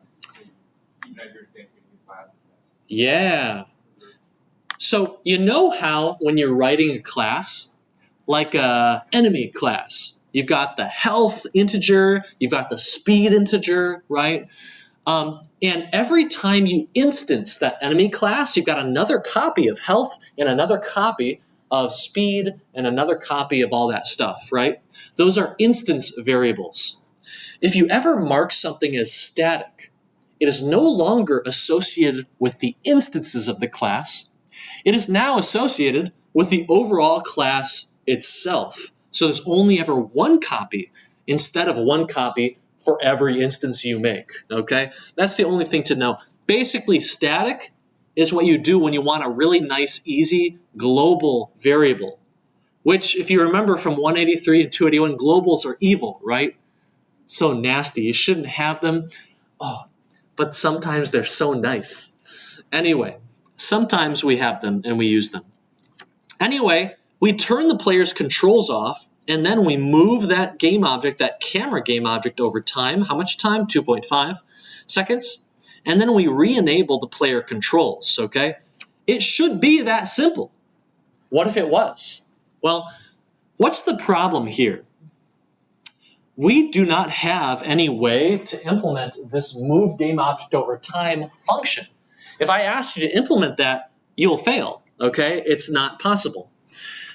Speaker 2: even as you're extending new classes.
Speaker 1: Yeah. So you know how when you're writing a class, like a enemy class, you've got the health integer, you've got the speed integer, right? And every time you instance that enemy class, you've got another copy of health and another copy of speed and another copy of all that stuff, right? Those are instance variables. If you ever mark something as static, it is no longer associated with the instances of the class. It is now associated with the overall class itself. So there's only ever one copy instead of one copy for every instance you make, okay? That's the only thing to know. Basically, static is what you do when you want a really nice, easy, global variable, which, if you remember from 183 and 281, globals are evil, right? So nasty. You shouldn't have them. Oh, but sometimes they're so nice. Anyway, sometimes we have them and we use them. Anyway, we turn the player's controls off, and then we move that game object, that camera game object, over time. How much time? 2.5 seconds. And then we re-enable the player controls, okay? It should be that simple. What if it was? Well, what's the problem here? We do not have any way to implement this move game object over time function. If I ask you to implement that, you'll fail, okay? It's not possible.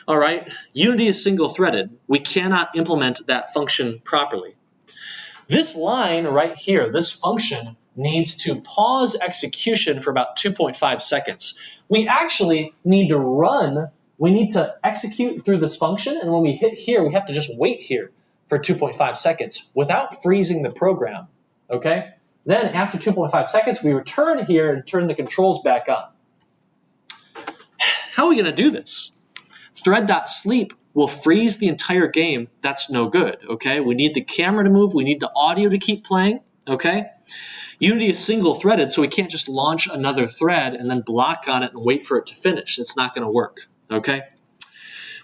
Speaker 1: All right, Unity is single-threaded. We cannot implement that function properly. This line right here, this function, needs to pause execution for about 2.5 seconds. We actually need to run, we need to execute through this function, and when we hit here, we have to just wait here for 2.5 seconds without freezing the program, okay? Then after 2.5 seconds, we return here and turn the controls back on. How are we gonna do this? Thread.sleep will freeze the entire game. That's no good, okay? We need the camera to move. We need the audio to keep playing, okay? Unity is single-threaded, so we can't just launch another thread and then block on it and wait for it to finish. It's not going to work, okay?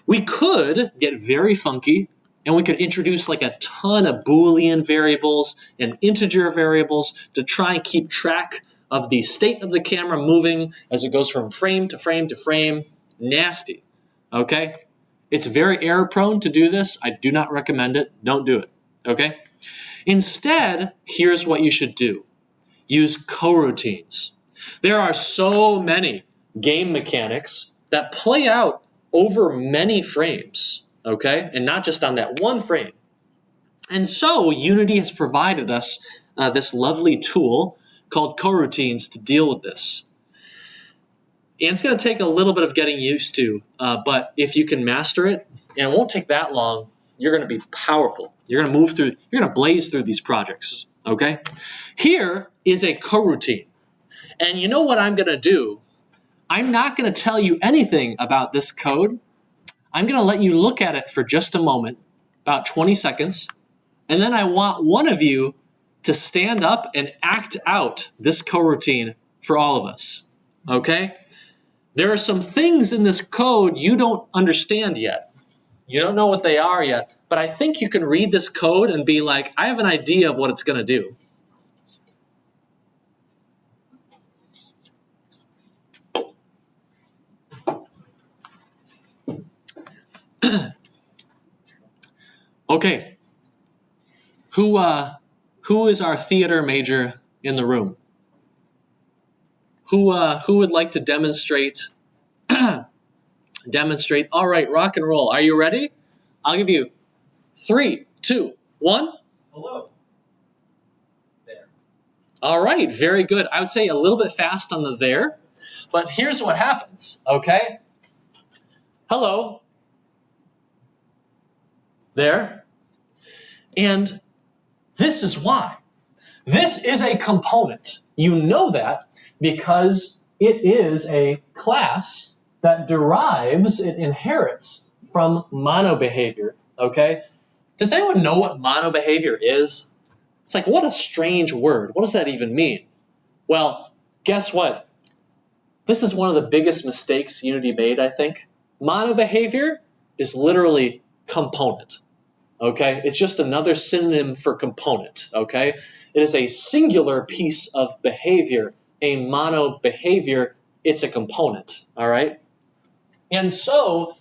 Speaker 1: We could get very funky, and we could introduce like a ton of Boolean variables and integer variables to try and keep track of the state of the camera moving as it goes from frame to frame to frame. Nasty. Okay? It's very error prone to do this. I do not recommend it. Don't do it. Okay? Instead, here's what you should do. Use coroutines. There are so many game mechanics that play out over many frames, okay? And not just on that one frame. And so Unity has provided us this lovely tool called coroutines to deal with this. And it's going to take a little bit of getting used to, but if you can master it, and it won't take that long, you're going to be powerful. You're going to move through, you're going to blaze through these projects, okay? Here is a coroutine. And you know what I'm going to do? I'm not going to tell you anything about this code. I'm going to let you look at it for just a moment, about 20 seconds, and then I want one of you to stand up and act out this coroutine for all of us, okay? There are some things in this code you don't understand yet. You don't know what they are yet, but I think you can read this code and be like, I have an idea of what it's going to do. Okay. Who is our theater major in the room? Who would like to demonstrate? Demonstrate. All right, rock and roll. Are you ready? I'll give you 3, 2, 1.
Speaker 2: Hello. There.
Speaker 1: All right, very good. I would say a little bit fast on the there, but here's what happens, okay? Hello. There. And this is why. This is a component. You know that because it is a class that derives, it inherits from mono behavior okay? Does anyone know what monobehavior is? It's like, what a strange word. What does that even mean? Well, guess what? This is one of the biggest mistakes Unity made, I think. Monobehavior is literally component, okay? It's just another synonym for component, okay? It is a singular piece of behavior, a monobehavior. It's a component, all right? And so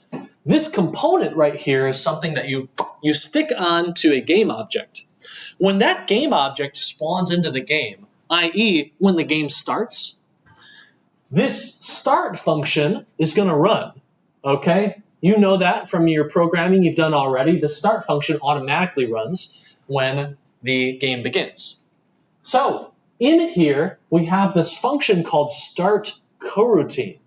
Speaker 1: this component right here is something that you stick on to a game object. When that game object spawns into the game, i.e. when the game starts, this start function is going to run, okay? You know that from your programming you've done already. The start function automatically runs when the game begins. So in here, we have this function called start coroutine.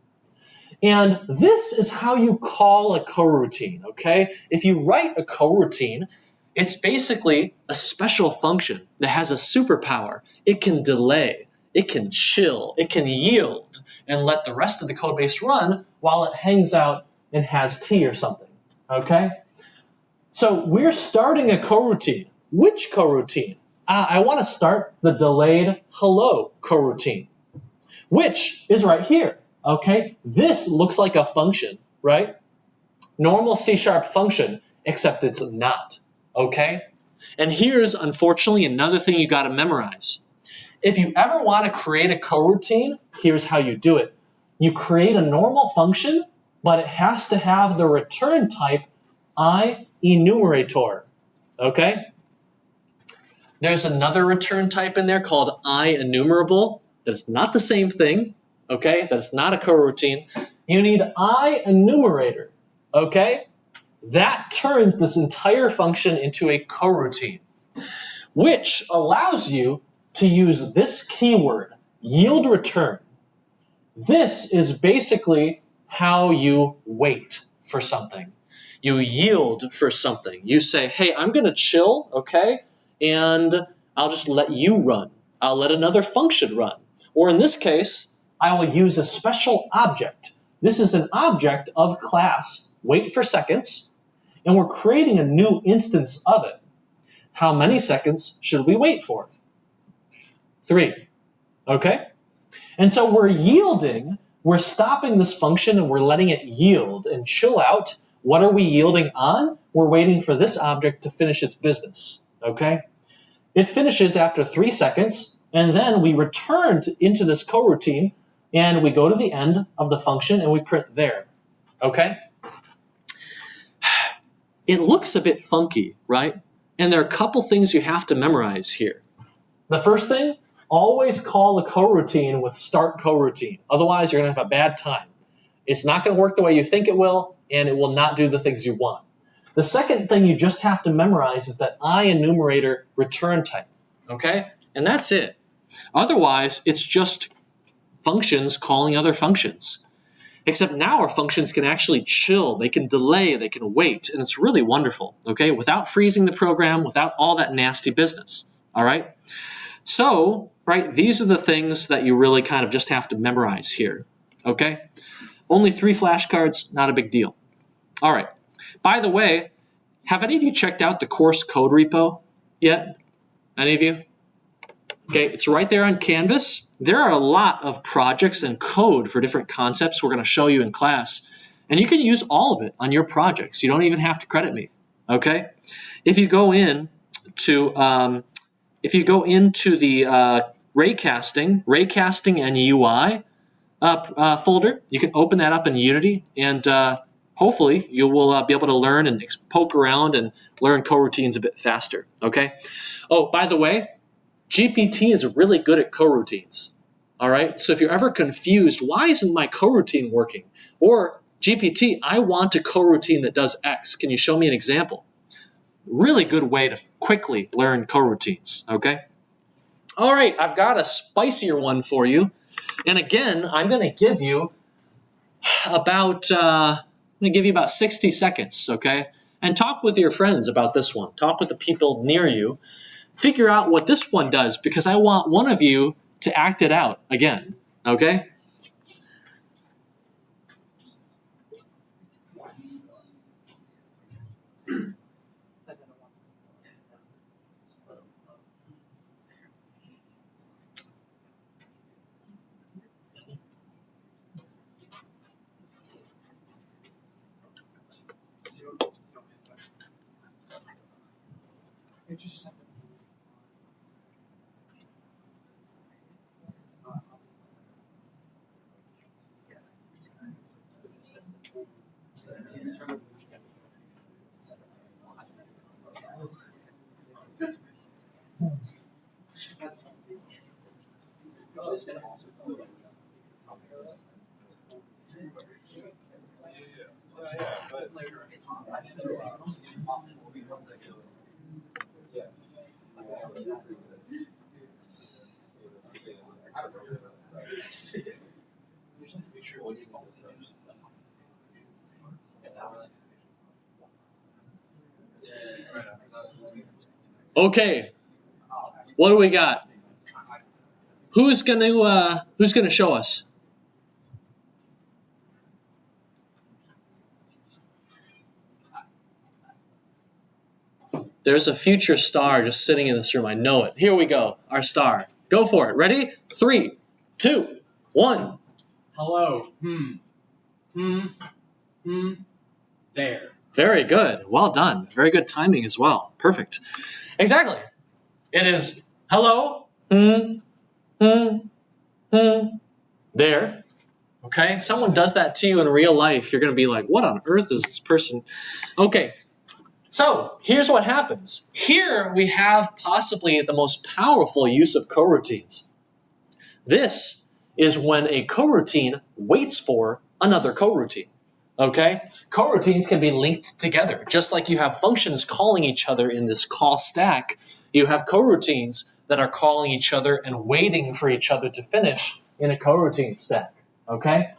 Speaker 1: And this is how you call a coroutine, okay? If you write a coroutine, it's basically a special function that has a superpower. It can delay, it can chill, it can yield, and let the rest of the code base run while it hangs out and has tea or something, okay? So we're starting a coroutine. Which coroutine? I want to start the delayed hello coroutine, which is right here. Okay, this looks like a function, right? Normal C# function, except it's not, okay? And here's, unfortunately, another thing you got to memorize. If you ever want to create a coroutine, here's how you do it. You create a normal function, but it has to have the return type IEnumerator, okay? There's another return type in there called IEnumerable. That's not the same thing. Okay, that's not a coroutine. You need IEnumerator, okay? That turns this entire function into a coroutine, which allows you to use this keyword, yield return. This is basically how you wait for something. You yield for something. You say, hey, I'm going to chill, okay? And I'll just let you run. I'll let another function run. Or in this case, I will use a special object. This is an object of class wait for seconds, and we're creating a new instance of it. How many seconds should we wait for? 3, okay? And so we're yielding, we're stopping this function and we're letting it yield and chill out. What are we yielding on? We're waiting for this object to finish its business, okay? It finishes after 3 seconds, and then we return into this coroutine, and we go to the end of the function and we print there, okay? It looks a bit funky, right? And there are a couple things you have to memorize here. The first thing, always call a coroutine with start coroutine. Otherwise, you're going to have a bad time. It's not going to work the way you think it will, and it will not do the things you want. The second thing you just have to memorize is that IEnumerator return type, okay? And that's it. Otherwise, it's just functions calling other functions. Except now our functions can actually chill, they can delay, they can wait, and it's really wonderful, okay? Without freezing the program, without all that nasty business, all right? So, right, these are the things that you really kind of just have to memorize here, okay? Only 3 flashcards, not a big deal. All right. By the way, have any of you checked out the course code repo yet? Any of you? Okay, it's right there on Canvas. There are a lot of projects and code for different concepts we're going to show you in class, and you can use all of it on your projects. You don't even have to credit me, okay? If you go in to the raycasting and UI folder, you can open that up in Unity, and hopefully you will be able to learn and poke around and learn coroutines a bit faster, okay? Oh, by the way, GPT is really good at coroutines, all right? So if you're ever confused, why isn't my coroutine working? Or, GPT, I want a coroutine that does X. Can you show me an example? Really good way to quickly learn coroutines, okay? All right, I've got a spicier one for you. And again, I'm going to give you about 60 seconds, okay? And talk with your friends about this one. Talk with the people near you. Figure out what this one does, because I want one of you to act it out again, okay? Okay, what do we got? Who's gonna show us? There's a future star just sitting in this room. I know it. Here we go. Our star. Go for it. Ready? 3, 2, 1.
Speaker 3: Hello. There.
Speaker 1: Very good. Well done. Very good timing as well. Perfect. Exactly. It is hello. There. Okay? Someone does that to you in real life. You're going to be like, what on earth is this person? Okay. So here's what happens. Here we have possibly the most powerful use of coroutines. This is when a coroutine waits for another coroutine. Okay? Coroutines can be linked together. Just like you have functions calling each other in this call stack, you have coroutines that are calling each other and waiting for each other to finish in a coroutine stack. Okay?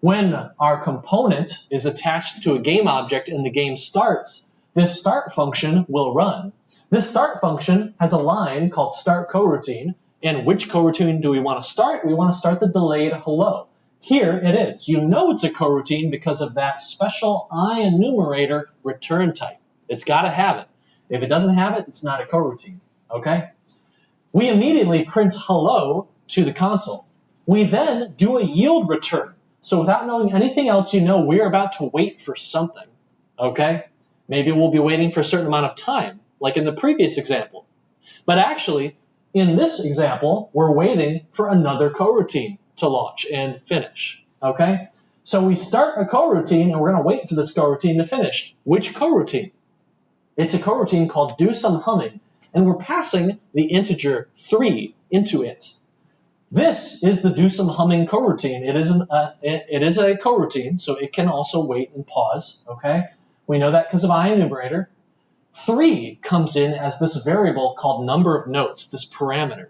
Speaker 1: When our component is attached to a game object and the game starts, this start function will run. This start function has a line called start coroutine, and which coroutine do we want to start? We want to start the delayed hello. Here it is. You know it's a coroutine because of that special IEnumerator return type. It's got to have it. If it doesn't have it, it's not a coroutine. Okay? We immediately print hello to the console. We then do a yield return. So without knowing anything else, you know we're about to wait for something. Okay? Maybe we'll be waiting for a certain amount of time, like in the previous example. But actually, in this example, we're waiting for another coroutine to launch and finish. Okay? So we start a coroutine, and we're going to wait for this coroutine to finish. Which coroutine? It's a coroutine called do some humming, and we're passing the integer 3 into it. This is the do some humming coroutine. It is a coroutine, so it can also wait and pause. Okay? We know that because of IEnumerator. 3 comes in as this variable called number of notes, this parameter.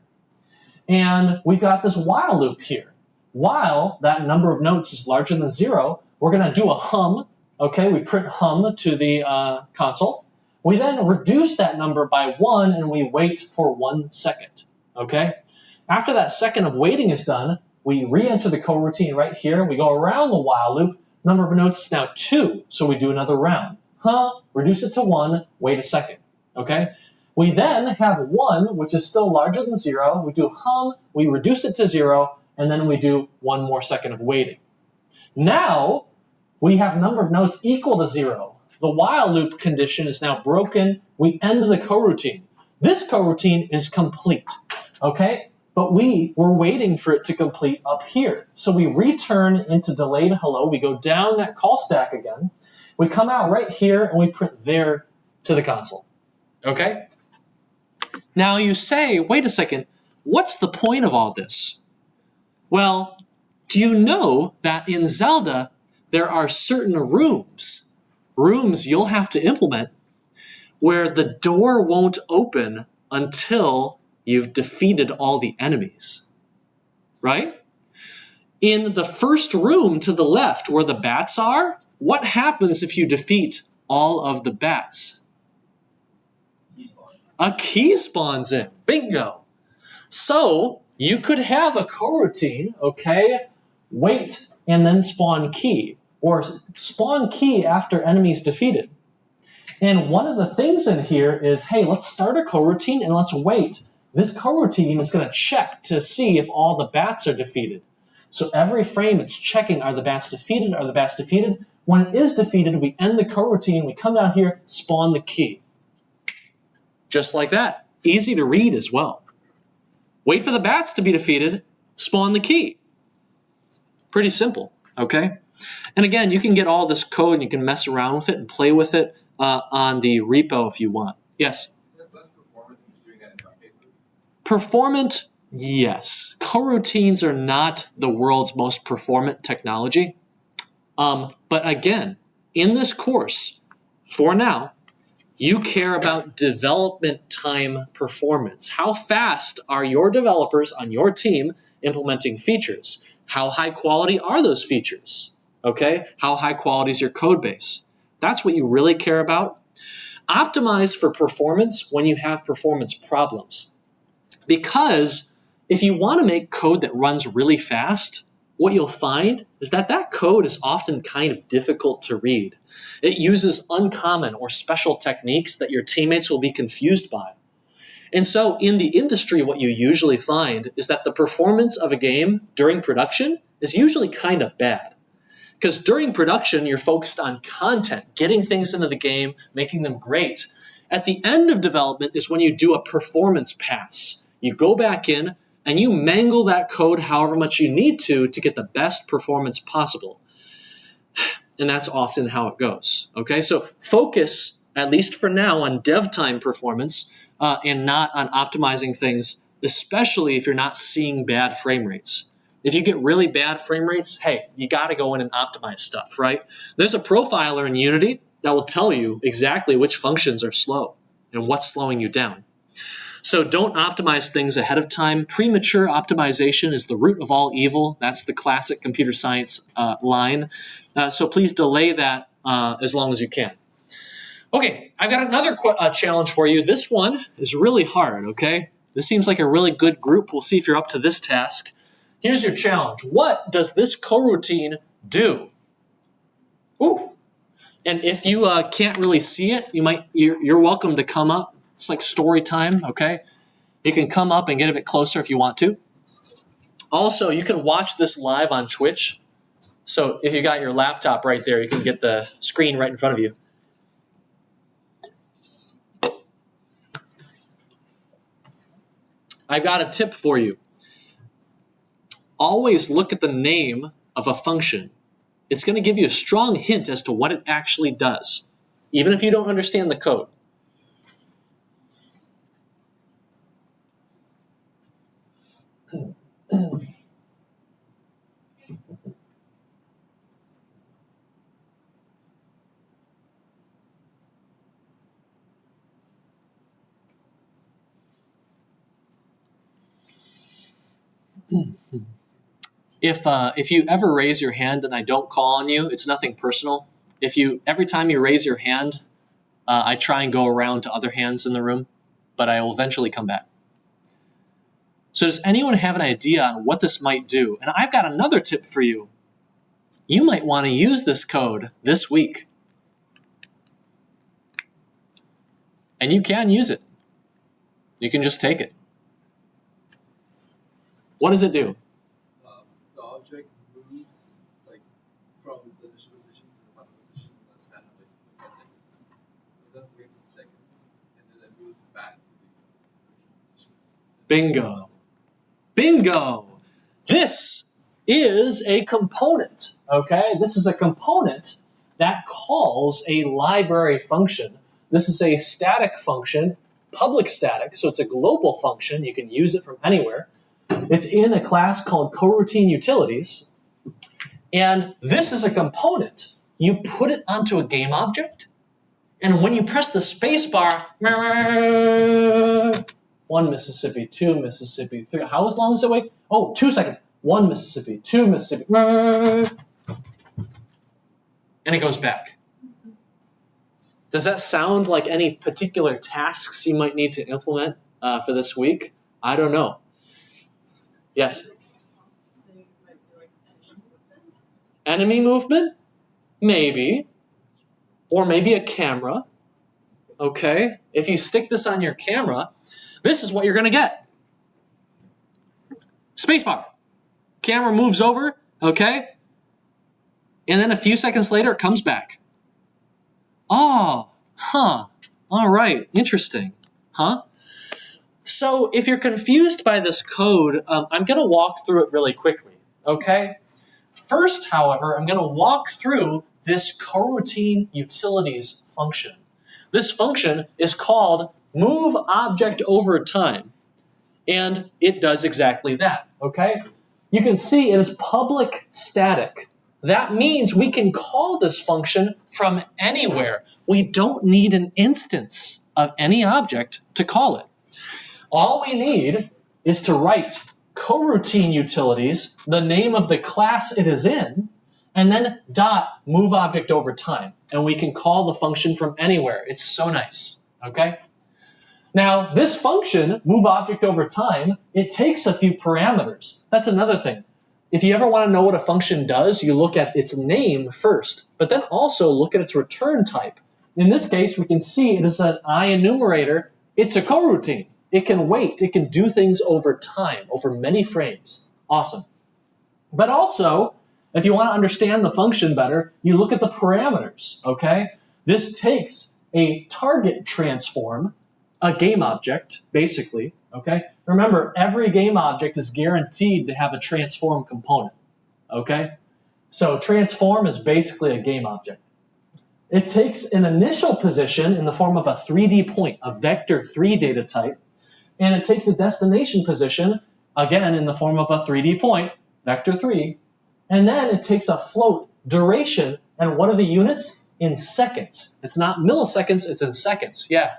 Speaker 1: And we've got this while loop here. While that number of notes is larger than 0, we're going to do a hum. Okay, we print hum to the console. We then reduce that number by 1, and we wait for 1 second. Okay? After that second of waiting is done, we re-enter the coroutine right here. We go around the while loop. Number of notes is now 2, so we do another round. Reduce it to 1, wait a second. Okay? We then have 1, which is still larger than 0. We do hum, we reduce it to 0, and then we do 1 more second of waiting. Now, we have number of notes equal to 0. The while loop condition is now broken. We end the coroutine. This coroutine is complete. Okay? But we were waiting for it to complete up here. So we return into delayed hello. We go down that call stack again. We come out right here, and we print there to the console. Okay? Now you say, wait a second, what's the point of all this? Well, do you know that in Zelda, there are certain rooms you'll have to implement where the door won't open until you've defeated all the enemies, right? In the first room to the left where the bats are, what happens if you defeat all of the bats? A key spawns in. Bingo. So you could have a coroutine, okay, wait and then spawn key, or spawn key after enemies defeated. And one of the things in here is, hey, let's start a coroutine and let's wait. This coroutine is going to check to see if all the bats are defeated. So every frame it's checking, are the bats defeated? Are the bats defeated? When it is defeated, we end the coroutine, we come down here, spawn the key. Just like that. Easy to read as well. Wait for the bats to be defeated, spawn the key. Pretty simple, okay? And again, you can get all this code and you can mess around with it and play with it on the repo if you want. Yes?
Speaker 2: Is that less performant than just doing that in bucket loop?
Speaker 1: Performant, yes. Coroutines are not the world's most performant technology. But again, in this course, for now, You care about development time performance. How fast are your developers on your team implementing features? How high quality are those features? Okay? How high quality is your code base? That's what you really care about. Optimize for performance when you have performance problems. Because if you want to make code that runs really fast, what you'll find is that that code is often kind of difficult to read. It uses uncommon or special techniques that your teammates will be confused by. And so in the industry, what you usually find is that the performance of a game during production is usually kind of bad. Because during production, you're focused on content, getting things into the game, making them great. At the end of development is when you do a performance pass. You go back in and you mangle that code however much you need to get the best performance possible. And that's often how it goes. Okay, so focus, at least for now, on dev time performance and not on optimizing things, especially if you're not seeing bad frame rates. If you get really bad frame rates, hey, you got to go in and optimize stuff, right? There's a profiler in Unity that will tell you exactly which functions are slow and what's slowing you down. So don't optimize things ahead of time. Premature optimization is the root of all evil. That's the classic computer science line. So please delay that as long as you can. Okay, I've got another challenge for you. This one is really hard, okay? This seems like a really good group. We'll see if you're up to this task. Here's your challenge. What does this coroutine do? Ooh. And if you can't really see it, you're welcome to come up. It's like story time, okay? You can come up and get a bit closer if you want to. Also, you can watch this live on Twitch. So if you got your laptop right there, you can get the screen right in front of you. I've got a tip for you. Always look at the name of a function. It's going to give you a strong hint as to what it actually does, even if you don't understand the code. If you ever raise your hand and I don't call on you, it's nothing personal. Every time you raise your hand, I try and go around to other hands in the room, but I will eventually come back. So does anyone have an idea on what this might do? And I've got another tip for you. You might want to use this code this week. And you can use it. You can just take it. What does it do?
Speaker 4: The object moves from the initial position to the final position in a span of 25 seconds. It then waits 2 seconds, and then it moves back to the original position.
Speaker 1: Bingo. Bingo! This is a component, okay? This is a component that calls a library function. This is a static function, public static, so it's a global function. You can use it from anywhere. It's in a class called coroutine utilities. And this is a component. You put it onto a game object, and when you press the space bar, 1 Mississippi, 2 Mississippi, 3. How long does it wait? Oh, 2 seconds. 1 Mississippi, 2 Mississippi. And it goes back. Does that sound like any particular tasks you might need to implement for this week? I don't know. Yes? Enemy movement? Maybe. Or maybe a camera. Okay? If you stick this on your camera, this is what you're going to get. Spacebar. Camera moves over, okay? And then a few seconds later, it comes back. Oh, huh. All right, interesting. Huh? So if you're confused by this code, I'm going to walk through it really quickly, okay? First, however, I'm going to walk through this coroutine utilities function. This function is called move object over time, and it does exactly that, okay? You can see it is public static. that means we can call this function from anywhere. We don't need an instance of any object to call it. All we need is to write coroutine utilities, the name of the class it is in, and then dot move object over time. And we can call the function from anywhere. It's so nice, okay? Now, this function, move object over time, it takes a few parameters. That's another thing. If you ever want to know what a function does, you look at its name first, but then also look at its return type. In this case, we can see it is an IEnumerator. It's a coroutine. It can wait. It can do things over time, over many frames. Awesome. But also, if you want to understand the function better, you look at the parameters, okay? This takes a target transform, a game object, basically, okay? Remember, every game object is guaranteed to have a transform component, okay? So transform is basically a game object. It takes an initial position in the form of a 3D point, a vector 3 data type, and it takes a destination position, again, in the form of a 3D point, vector 3, and then it takes a float duration, and what are the units? In seconds. It's not milliseconds, it's in seconds, yeah.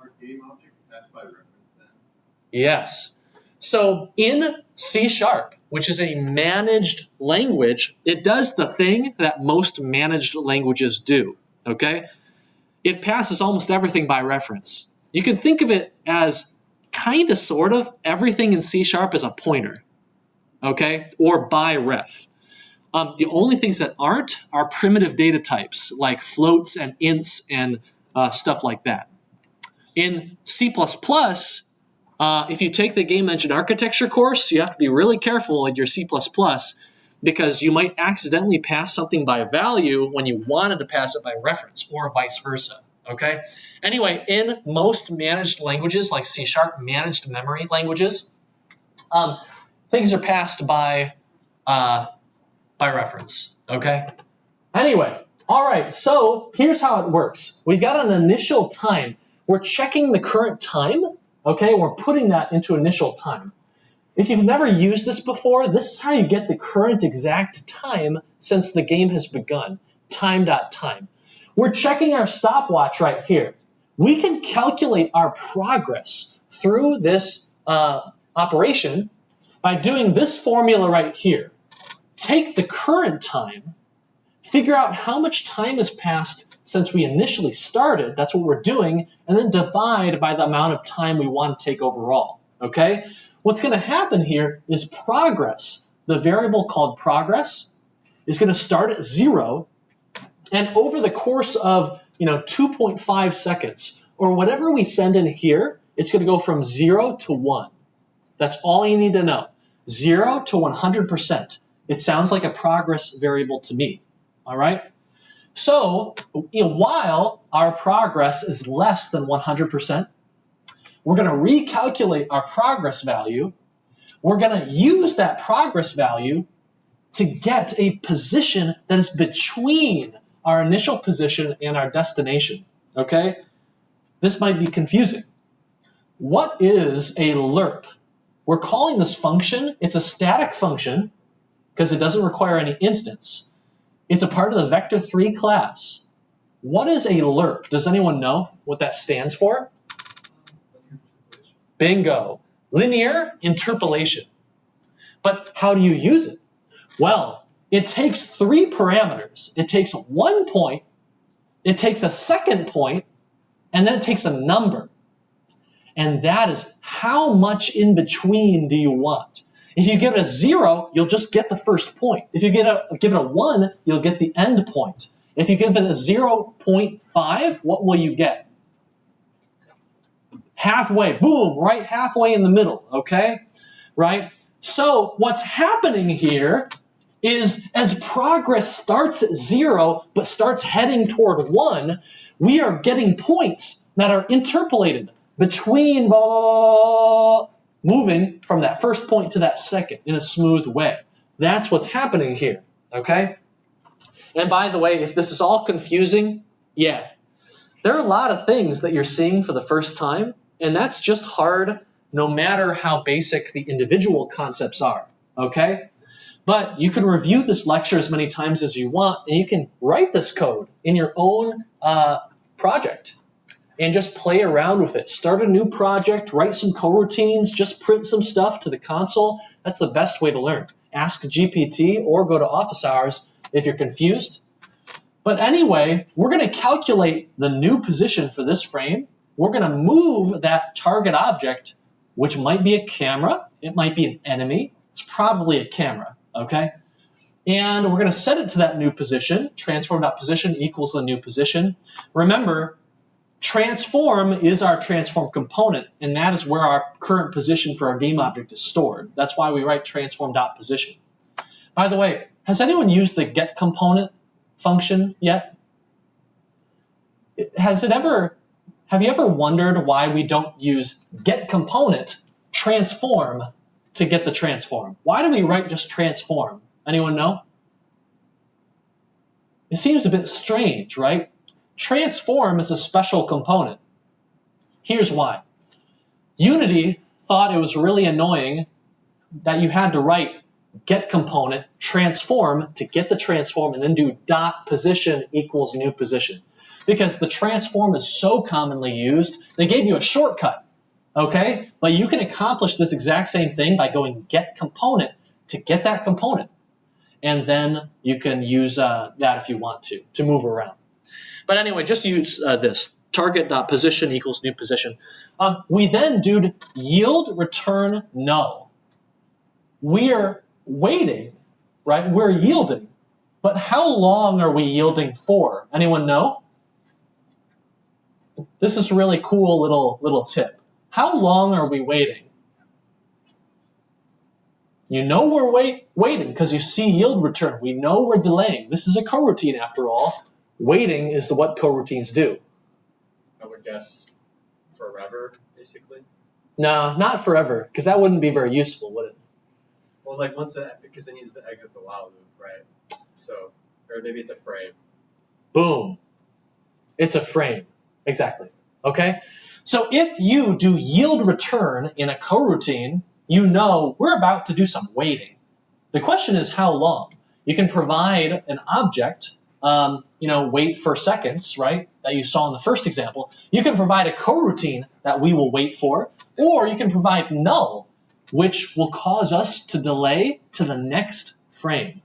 Speaker 2: Are game objects passed by reference then?
Speaker 1: Yes. So in C#, which is a managed language, it does the thing that most managed languages do, okay? It passes almost everything by reference. You can think of it as kind of, sort of, everything in C# is a pointer, okay? Or by ref. The only things that aren't are primitive data types, like floats and ints and stuff like that. In C++, if you take the game engine architecture course, you have to be really careful in your C++ because you might accidentally pass something by value when you wanted to pass it by reference, or vice versa, okay? Anyway, in most managed languages, like C#, managed memory languages, things are passed by reference, okay? Anyway, all right, so here's how it works. We've got an initial time. We're checking the current time, okay? We're putting that into initial time. If you've never used this before, this is how you get the current exact time since the game has begun, time.time. We're checking our stopwatch right here. We can calculate our progress through this operation by doing this formula right here. Take the current time, figure out how much time has passed since we initially started, that's what we're doing, and then divide by the amount of time we want to take overall, okay? What's going to happen here is progress, the variable called progress, is going to start at 0, and over the course of 2.5 seconds, or whatever we send in here, it's going to go from 0 to 1. That's all you need to know. 0 to 100%. It sounds like a progress variable to me, all right? So, while our progress is less than 100%, we're going to recalculate our progress value. We're going to use that progress value to get a position that is between our initial position and our destination, okay? This might be confusing. What is a lerp? We're calling this function, it's a static function, because it doesn't require any instance. It's a part of the vector3 class. What is a lerp? Does anyone know what that stands for? Bingo. Linear interpolation. But how do you use it? Well, it takes 3 parameters. It takes 1 point, it takes a second point, and then it takes a number. And that is how much in between do you want? If you give it a 0, you'll just get the first point. If you give it a 1, you'll get the end point. If you give it a 0.5, what will you get? Halfway, boom, right halfway in the middle, okay? Right? So what's happening here is as progress starts at 0, but starts heading toward 1, we are getting points that are interpolated between blah, blah, blah, moving from that first point to that second in a smooth way. That's what's happening here, okay? And by the way, if this is all confusing, yeah, there are a lot of things that you're seeing for the first time, and that's just hard no matter how basic the individual concepts are, okay? But you can review this lecture as many times as you want, and you can write this code in your own project and just play around with it. Start a new project, write some coroutines, just print some stuff to the console. That's the best way to learn. Ask GPT or go to office hours if you're confused. But anyway, we're going to calculate the new position for this frame. We're going to move that target object, which might be a camera. It might be an enemy. It's probably a camera, okay? And we're going to set it to that new position. Transform.position equals the new position. Remember, transform is our transform component, and that is where our current position for our game object is stored. That's why we write transform.position. By the way, has anyone used the get component function yet? Have you ever wondered why we don't use get component transform to get the transform? Why do we write just transform? Anyone know? It seems a bit strange, right? Transform is a special component. Here's why. Unity thought it was really annoying that you had to write get component transform to get the transform and then do dot position equals new position. Because the transform is so commonly used, they gave you a shortcut, okay? But you can accomplish this exact same thing by going get component to get that component. And then you can use that if you want to move around. But anyway, just use this, target.position equals new position. We then do yield return null. We're waiting, right? We're yielding. But how long are we yielding for? Anyone know? This is a really cool little tip. How long are we waiting? You know we're waiting because you see yield return. We know we're delaying. This is a coroutine after all. Waiting is what coroutines do.
Speaker 2: I would guess forever, basically.
Speaker 1: No, not forever, because that wouldn't be very useful, would it?
Speaker 5: Well, like because it needs to exit the while loop, right? So, or maybe it's a frame.
Speaker 1: Boom. It's a frame. Exactly. Okay? So if you do yield return in a coroutine, you know we're about to do some waiting. The question is how long? You can provide an object, wait for seconds, right, that you saw in the first example. You can provide a coroutine that we will wait for, or you can provide null, which will cause us to delay to the next frame.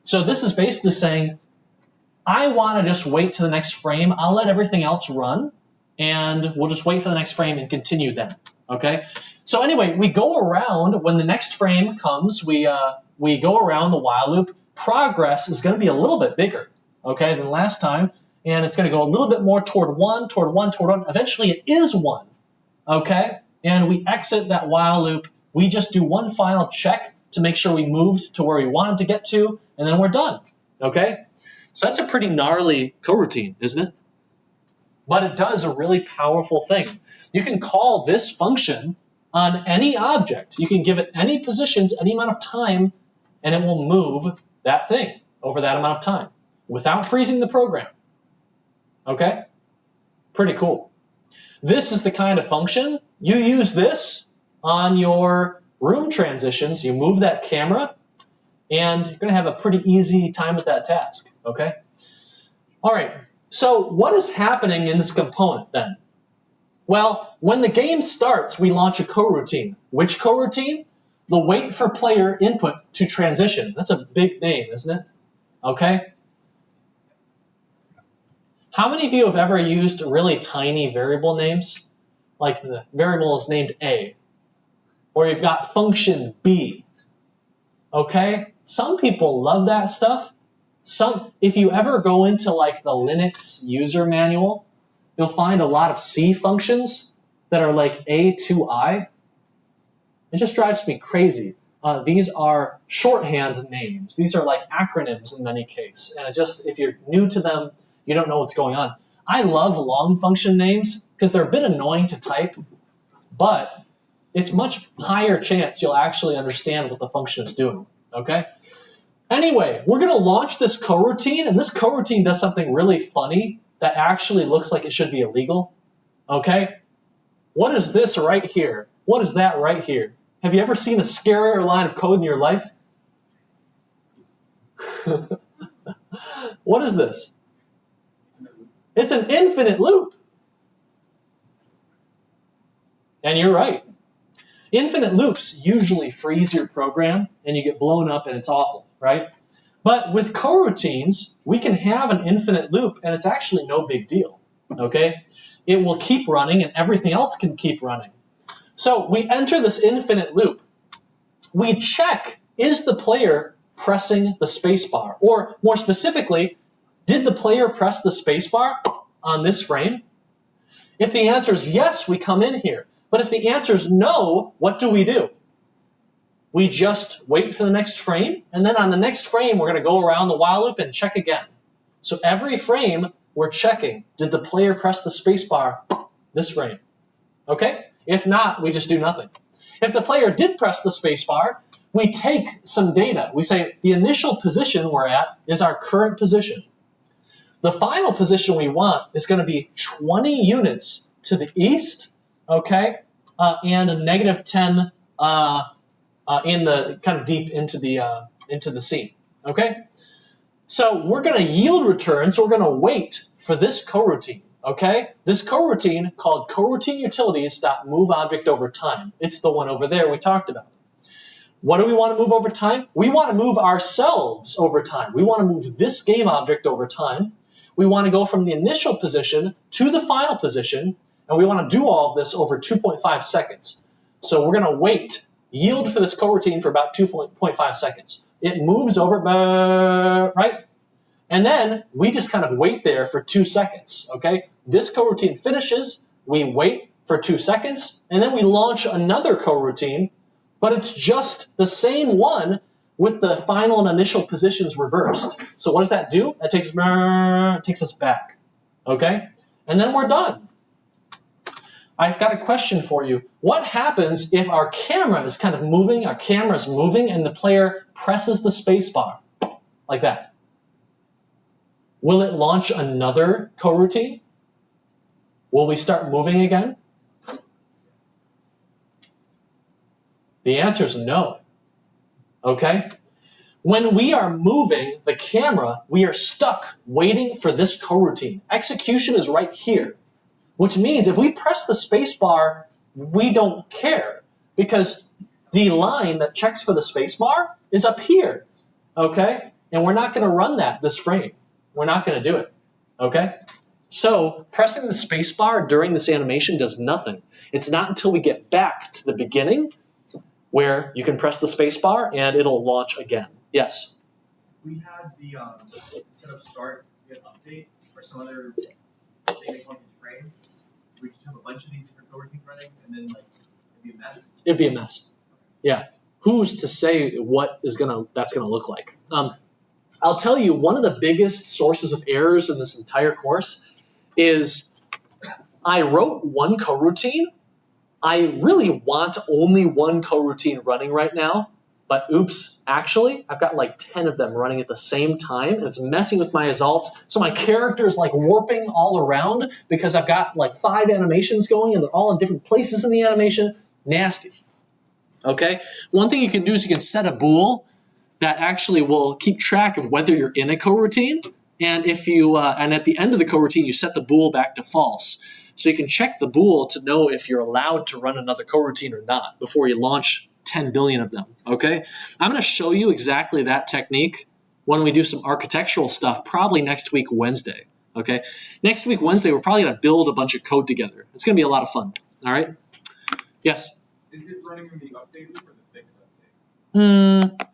Speaker 1: So this is basically saying, I want to just wait to the next frame. I'll let everything else run, and we'll just wait for the next frame and continue then, okay? So anyway, we go around, when the next frame comes, we go around the while loop. Progress is going to be a little bit bigger, okay, than last time, and it's going to go a little bit more toward 1, toward 1, toward 1. Eventually it is 1, okay? And we exit that while loop. We just do one final check to make sure we moved to where we wanted to get to, and then we're done, okay? So that's a pretty gnarly coroutine, isn't it? But it does a really powerful thing. You can call this function on any object. You can give it any positions, any amount of time, and it will move that thing over that amount of time without freezing the program. Okay? Pretty cool. This is the kind of function. You use this on your room transitions. You move that camera, and you're going to have a pretty easy time with that task. Okay? All right. So what is happening in this component then? Well, when the game starts, we launch a coroutine. Which coroutine? The wait for player input to transition. That's a big name, isn't it? Okay? How many of you have ever used really tiny variable names? Like the variable is named A. Or you've got function B. Okay? Some people love that stuff. If you ever go into like the Linux user manual, you'll find a lot of C functions that are like A to I. It just drives me crazy. These are shorthand names. These are like acronyms in many cases. And if you're new to them, you don't know what's going on. I love long function names because they're a bit annoying to type, but it's much higher chance you'll actually understand what the function is doing, okay? Anyway, we're going to launch this coroutine, and this coroutine does something really funny that actually looks like it should be illegal, okay? What is this right here? What is that right here? Have you ever seen a scarier line of code in your life? What is this? It's an infinite loop. And you're right. Infinite loops usually freeze your program and you get blown up and it's awful, right? But with coroutines, we can have an infinite loop and it's actually no big deal, okay? It will keep running and everything else can keep running. So we enter this infinite loop. We check, is the player pressing the spacebar? Or more specifically, did the player press the spacebar on this frame? If the answer is yes, we come in here. But if the answer is no, what do? We just wait for the next frame, and then on the next frame, we're going to go around the while loop and check again. So every frame, we're checking, did the player press the spacebar this frame? Okay? If not, we just do nothing. If the player did press the spacebar, we take some data. We say the initial position we're at is our current position. The final position we want is going to be 20 units to the east, okay, and a negative 10 in the kind of deep into the sea, okay. So we're going to yield return. So we're going to wait for this coroutine, okay. This coroutine called coroutine utilities.moveObject over time. It's the one over there we talked about. What do we want to move over time? We want to move ourselves over time. We want to move this game object over time. We want to go from the initial position to the final position, and we want to do all of this over 2.5 seconds. So we're going to wait, yield for this coroutine for about 2.5 seconds. It moves over, right? And then we just kind of wait there for 2 seconds, okay? This coroutine finishes, we wait for 2 seconds, and then we launch another coroutine, but it's just the same one with the final and initial positions reversed. So what does that do? That takes us back, okay? And then we're done. I've got a question for you. What happens if our camera is kind of moving, our camera is moving, and the player presses the space bar like that? Will it launch another coroutine? Will we start moving again? The answer is no. Okay? When we are moving the camera, we are stuck waiting for this coroutine. Execution is right here, which means if we press the space bar, we don't care because the line that checks for the space bar is up here. Okay? And we're not going to run that this frame. We're not going to do it. Okay? So pressing the space bar during this animation does nothing. It's not until we get back to the beginning where you can press the space bar and it'll launch again. Yes?
Speaker 2: We had the instead of start, we had update or some other thing that comes in frame. We could have a bunch of these different coroutines running and then like it'd be a mess.
Speaker 1: It'd be a mess. Yeah. Who's to say what is that's gonna look like? I'll tell you, one of the biggest sources of errors in this entire course is I wrote one coroutine. I really want only one coroutine running right now, but oops, actually, I've got like 10 of them running at the same time, and it's messing with my results. So my character is like warping all around because I've got like 5 animations going, and they're all in different places in the animation. Nasty. Okay? One thing you can do is you can set a bool that actually will keep track of whether you're in a coroutine, and if you and at the end of the coroutine, you set the bool back to false. So you can check the bool to know if you're allowed to run another coroutine or not before you launch 10 billion of them, okay? I'm going to show you exactly that technique when we do some architectural stuff, probably next week, Wednesday, okay? Next week, Wednesday, we're probably going to build a bunch of code together. It's going to be a lot of fun, all right? Yes?
Speaker 2: Is it running in the update loop or the fixed update?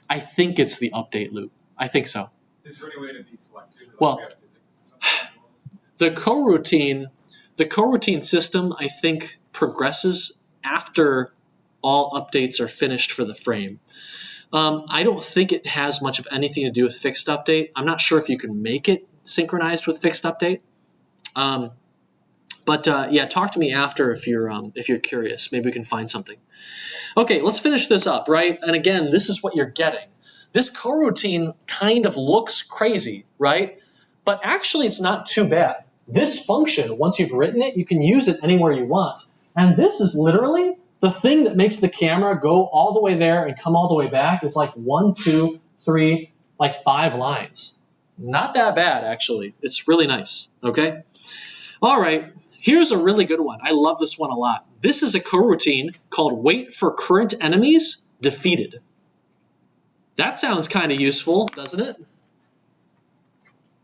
Speaker 1: I think it's the update loop. I think so.
Speaker 2: Is there any way to be selective?
Speaker 1: Well, the coroutine system, I think, progresses after all updates are finished for the frame. I don't think it has much of anything to do with fixed update. I'm not sure if you can make it synchronized with fixed update. Yeah, talk to me after if you're curious. Maybe we can find something. Okay, let's finish this up, right? And again, this is what you're getting. This coroutine kind of looks crazy, right? But actually, it's not too bad. This function, once you've written it, you can use it anywhere you want. And this is literally the thing that makes the camera go all the way there and come all the way back. It's like 1, 2, 3, like 5 lines. Not that bad, actually. It's really nice, okay? All right, here's a really good one. I love this one a lot. This is a coroutine called wait for current enemies defeated. That sounds kind of useful, doesn't it?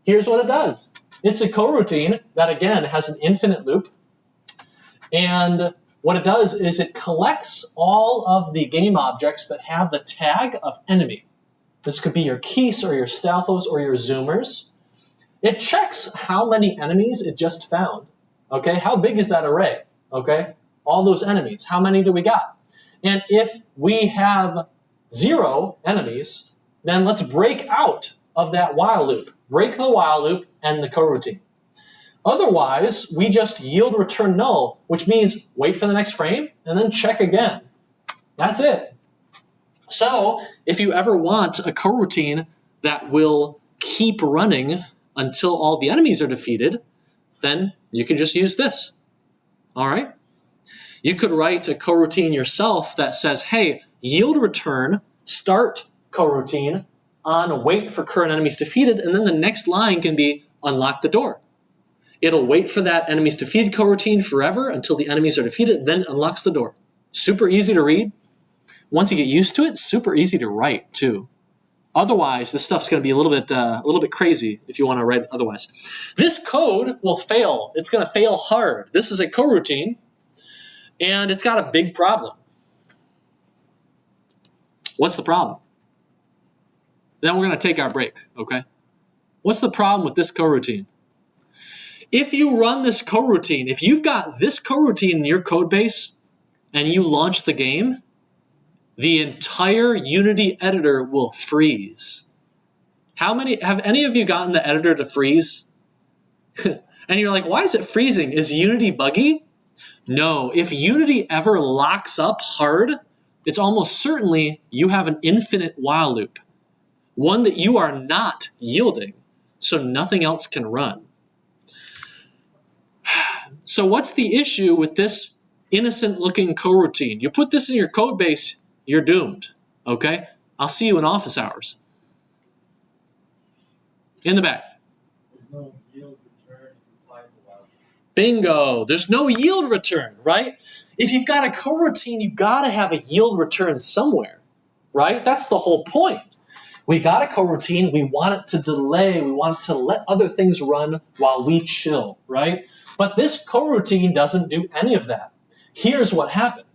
Speaker 1: Here's what it does. It's a coroutine that, again, has an infinite loop. And what it does is it collects all of the game objects that have the tag of enemy. This could be your keys or your stealthos or your zoomers. It checks how many enemies it just found. Okay, how big is that array? Okay, all those enemies, how many do we got? And if we have 0 enemies, then let's break out of that while loop. Break the while loop and the coroutine. Otherwise, we just yield return null, which means wait for the next frame and then check again. That's it. So if you ever want a coroutine that will keep running until all the enemies are defeated, then you can just use this. All right? You could write a coroutine yourself that says, hey, yield return, start coroutine on wait for current enemies defeated, and then the next line can be unlock the door. It'll wait for that enemies defeated coroutine forever until the enemies are defeated, then unlocks the door. Super easy to read. Once you get used to it, super easy to write too. Otherwise, this stuff's going to be a little bit crazy if you want to write it otherwise. This code will fail. It's going to fail hard. This is a coroutine, and it's got a big problem. What's the problem? Then we're going to take our break, okay? What's the problem with this coroutine? If you run this coroutine, if you've got this coroutine in your code base and you launch the game, the entire Unity editor will freeze. Have any of you gotten the editor to freeze? And you're like, why is it freezing? Is Unity buggy? No, if Unity ever locks up hard, it's almost certainly you have an infinite while loop. One that you are not yielding, so nothing else can run. So what's the issue with this innocent-looking coroutine? You put this in your code base, you're doomed, okay? I'll see you in office hours. In the back.
Speaker 3: There's no yield return inside the while.
Speaker 1: Bingo. There's no yield return, right? If you've got a coroutine, you've got to have a yield return somewhere, right? That's the whole point. We got a coroutine. We want it to delay. We want it to let other things run while we chill, right? But this coroutine doesn't do any of that. Here's what happened,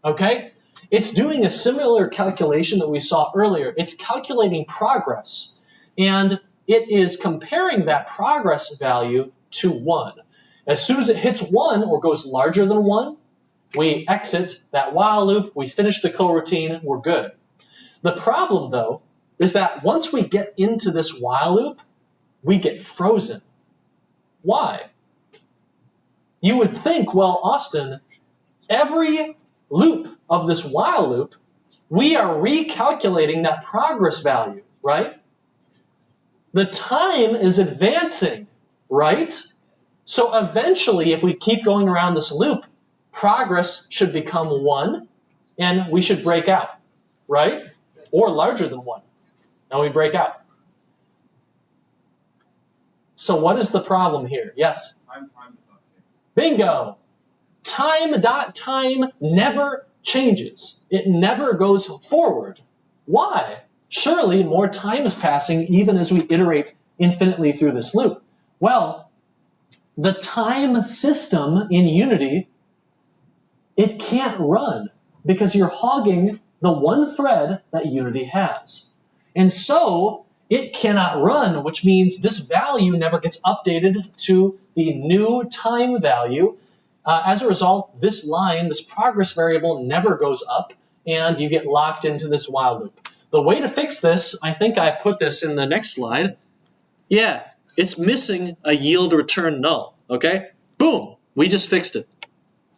Speaker 1: okay? It's doing a similar calculation that we saw earlier. It's calculating progress, and it is comparing that progress value to 1. As soon as it hits 1 or goes larger than 1, we exit that while loop, we finish the coroutine, we're good. The problem, though, is that once we get into this while loop, we get frozen. Why? You would think, well, Austin, every loop of this while loop, we are recalculating that progress value, right? The time is advancing, right? So eventually, if we keep going around this loop, progress should become 1, and we should break out, right? Or larger than 1, and we break out. So what is the problem here? Yes? Bingo! Time never changes. It never goes forward. Why? Surely more time is passing even as we iterate infinitely through this loop. Well, the time system in Unity, it can't run because you're hogging the one thread that Unity has. And so it cannot run, which means this value never gets updated to the new time value. As a result, this line, this progress variable, never goes up, and you get locked into this while loop. The way to fix this, I think I put this in the next slide. Yeah, it's missing a yield return null, okay? Boom, we just fixed it.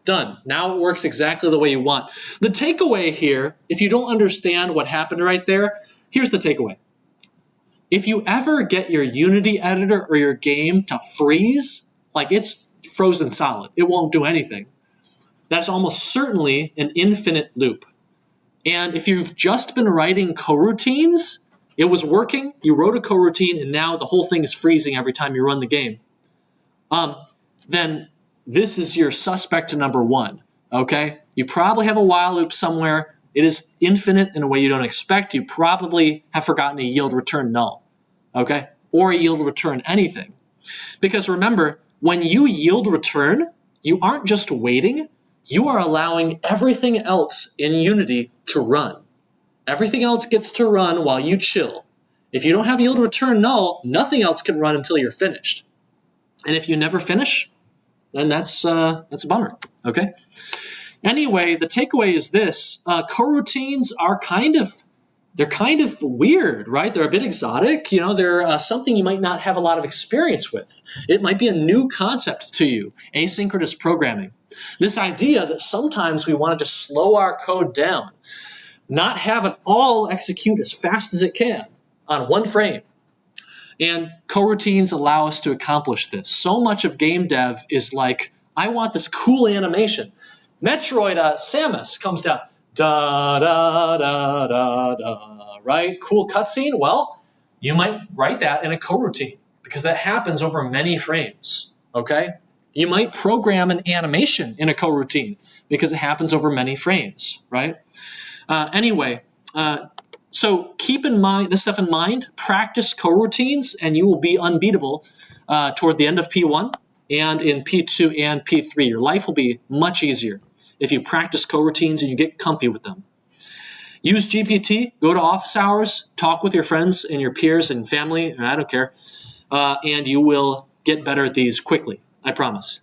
Speaker 1: Done. Now it works exactly the way you want. The takeaway here, if you don't understand what happened right there, here's the takeaway. If you ever get your Unity editor or your game to freeze, like it's frozen solid, it won't do anything, that's almost certainly an infinite loop. And if you've just been writing coroutines, it was working, you wrote a coroutine, and now the whole thing is freezing every time you run the game, then this is your suspect number one, okay? You probably have a while loop somewhere. It is infinite in a way you don't expect. You probably have forgotten to yield return null, okay? Or yield return anything. Because remember, when you yield return, you aren't just waiting, you are allowing everything else in Unity to run. Everything else gets to run while you chill. If you don't have yield return null, nothing else can run until you're finished. And if you never finish, then that's a bummer, okay? Anyway, the takeaway is this. Coroutines are kind of weird, right? They're a bit exotic. You know, they're something you might not have a lot of experience with. It might be a new concept to you, asynchronous programming. This idea that sometimes we want to just slow our code down, not have it all execute as fast as it can on one frame. And coroutines allow us to accomplish this. So much of game dev is like, I want this cool animation. Metroid Samus comes down, da da da da da, right? Cool cutscene. Well, you might write that in a coroutine because that happens over many frames. Okay, you might program an animation in a coroutine because it happens over many frames, right? So keep in mind this stuff in mind. Practice coroutines, and you will be unbeatable toward the end of P1 and in P2 and P3. Your life will be much easier if you practice coroutines and you get comfy with them. Use GPT, go to office hours, talk with your friends and your peers and family, I don't care, and you will get better at these quickly, I promise.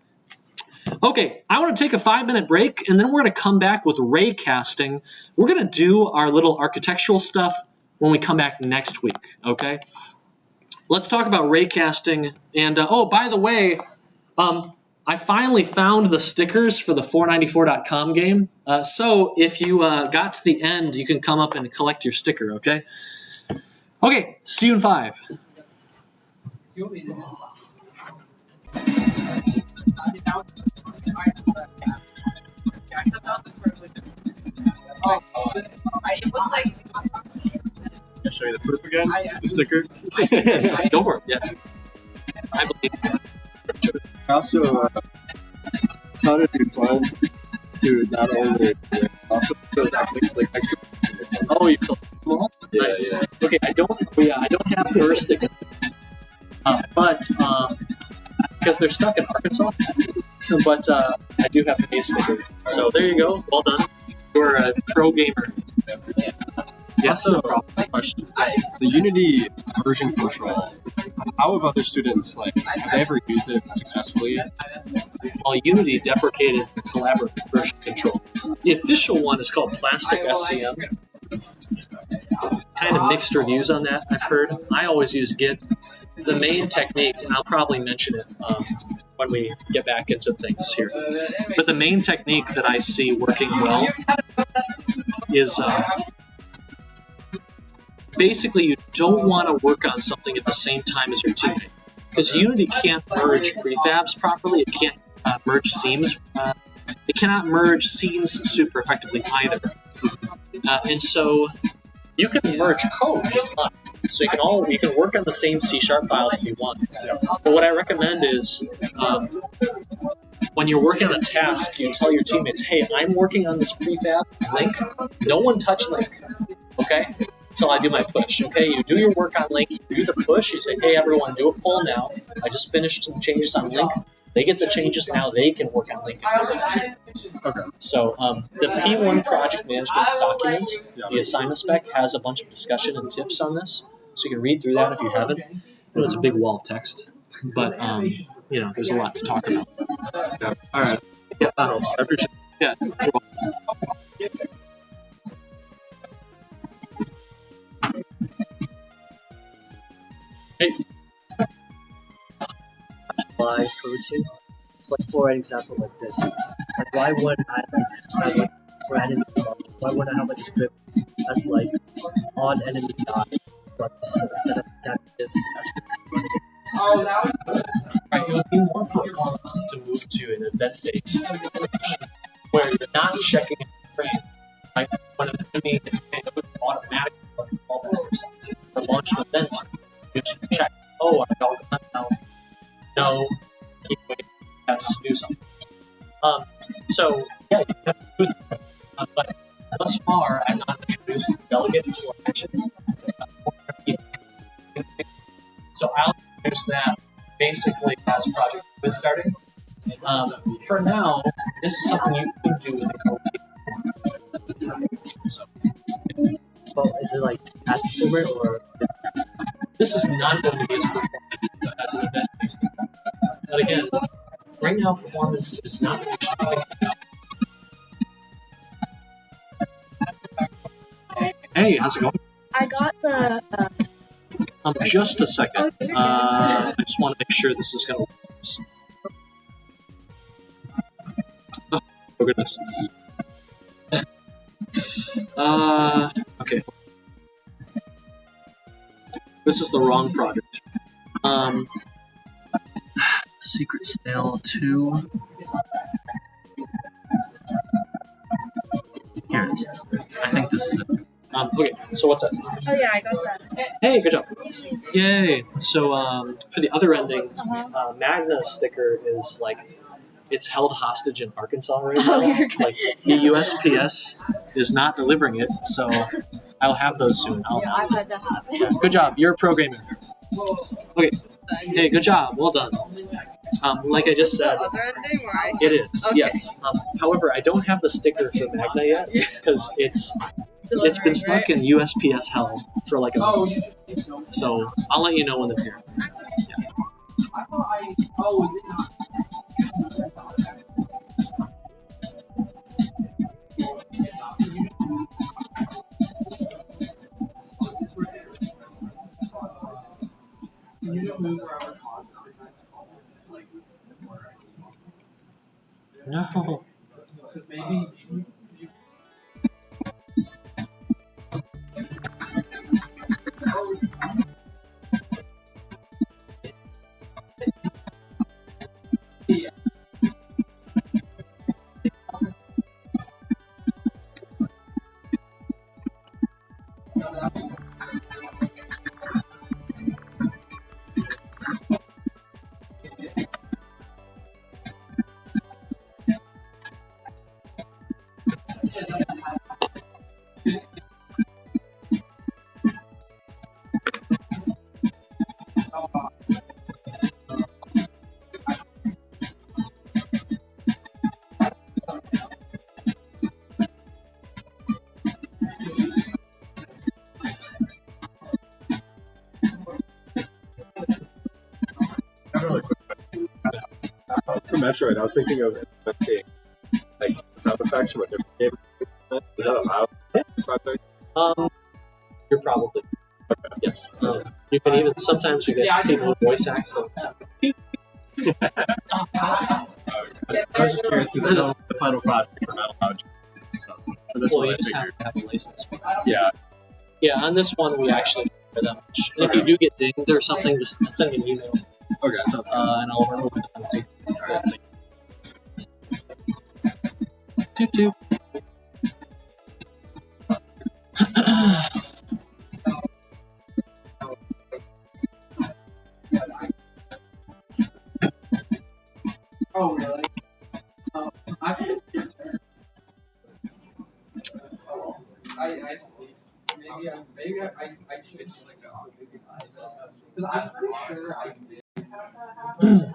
Speaker 1: Okay, I want to take a 5-minute break, and then we're going to come back with ray casting. We're going to do our little architectural stuff when we come back next week, okay? Let's talk about ray casting. And, oh, by the way, I finally found the stickers for the 494.com game. So if you got to the end, you can come up and collect your sticker, okay? Okay, see you in 5.
Speaker 6: It was like.
Speaker 5: I'll show you the proof again. The sticker.
Speaker 1: Go for it. Yeah. I believe it.
Speaker 7: I also found it to be fun to not only also those actually like extra.
Speaker 1: Oh, you collect them all?
Speaker 7: Yeah,
Speaker 1: Nice.
Speaker 7: yeah.
Speaker 1: Okay, I don't have her sticker, but because they're stuck in Arkansas, but I do have a sticker. So there you go. Well done. You're a pro gamer. Yes,
Speaker 5: Also,
Speaker 1: no problem.
Speaker 5: question. The Unity version control. How have other students have they ever used it successfully?
Speaker 1: Well, Unity deprecated collaborative version control. The official one is called Plastic SCM. Kind of mixed reviews on that, I've heard. I always use Git. The main technique, and I'll probably mention it when we get back into things here, but the main technique that I see working well is basically you don't want to work on something at the same time as your teammate, because Unity can't merge prefabs properly. It can't merge seams. It cannot merge scenes super effectively either. And so you can merge code just fine. So you can work on the same C# files if you want. But what I recommend is when you're working on a task, you tell your teammates, hey, I'm working on this prefab link. No one touch link, okay? Until I do my push, okay? You do your work on link, you do the push, you say, hey, everyone, do a poll now. I just finished some changes on link. They get the changes, now they can work on link if they want to.
Speaker 5: Okay.
Speaker 1: So the P1 project management document, the assignment spec, has a bunch of discussion and tips on this. So you can read through that if you haven't. I know it's a big wall of text, but there's a lot to talk about.
Speaker 5: Yeah. All right.
Speaker 1: Yeah,
Speaker 5: That helps. I appreciate
Speaker 1: yeah. You're welcome. Hey,
Speaker 8: live coroutine. Like for an example like this, like why wouldn't I have like for enemy why wouldn't I have like a script that's like on enemy die, but instead of that this
Speaker 1: right, it would be more performance to move to an event-based approach where you're not checking a frame. Like when an enemy is automatically callback or something. or launch an event, you just check. Oh, I got it now. No, keep waiting. Yes, do something. So yeah, you have to do it. But thus far, I've not introduced delegates or actions. So I'll introduce that basically as project is starting. For now, this is something you can do with a code. So,
Speaker 8: Well, is it like as performer or?
Speaker 1: this is not going to be as performant as an event-based event. But again, right now performance is not actually. Hey, how's it going?
Speaker 6: I got the.
Speaker 1: Just a second. I just want to make sure this is going to work. Oh, goodness. Okay. This is the wrong project. Secret Snail 2. Here it is. I think this is it. Okay, so what's that?
Speaker 6: Oh yeah, I got that.
Speaker 1: Hey, good job. Yay. So for the other ending, Magna's sticker is like, it's held hostage in Arkansas right now.
Speaker 6: you're good.
Speaker 1: Like the USPS is not delivering it, so I'll have those soon.
Speaker 6: I'm glad that happened.
Speaker 1: Yeah, good job. You're a programmer. Okay. Hey, good job. Well done. Like I just said,
Speaker 6: The other ending, or I.
Speaker 1: it is.
Speaker 6: Okay.
Speaker 1: Yes. However, I don't have the sticker for Magna yet because it's been stuck in USPS hell for like a month. So I'll let you know when they're here. No.
Speaker 5: For Metroid, I was thinking of implementing like sound effects from a different game. Is that allowed? This project?
Speaker 1: You're probably. Yes. You can even sometimes you get people who voice act.
Speaker 5: I was just curious because I know the final project we're not allowed to use this stuff. For this
Speaker 1: Well,
Speaker 5: one,
Speaker 1: you
Speaker 5: I
Speaker 1: just have
Speaker 5: figured.
Speaker 1: to have a license for it.
Speaker 5: Yeah.
Speaker 1: Yeah, on this one we actually don't care that much. If you do get dinged or something, just send me an email
Speaker 5: Okay, sounds good.
Speaker 1: and I'll remove it. And take it. Toot toot.
Speaker 2: Oh, really? Maybe I should just like go because I'm pretty sure I did.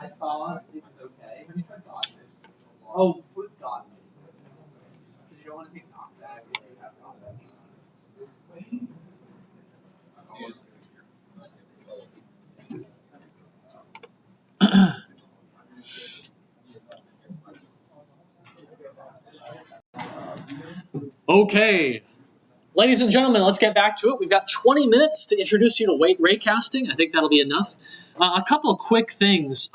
Speaker 2: I thought it was okay. Have you tried dodge? Oh, put dodge. Because you don't want to take knockback if you have dodge.
Speaker 1: Okay. Ladies and gentlemen, let's get back to it. We've got 20 minutes to introduce you to raycasting. I think that'll be enough. A couple of quick things.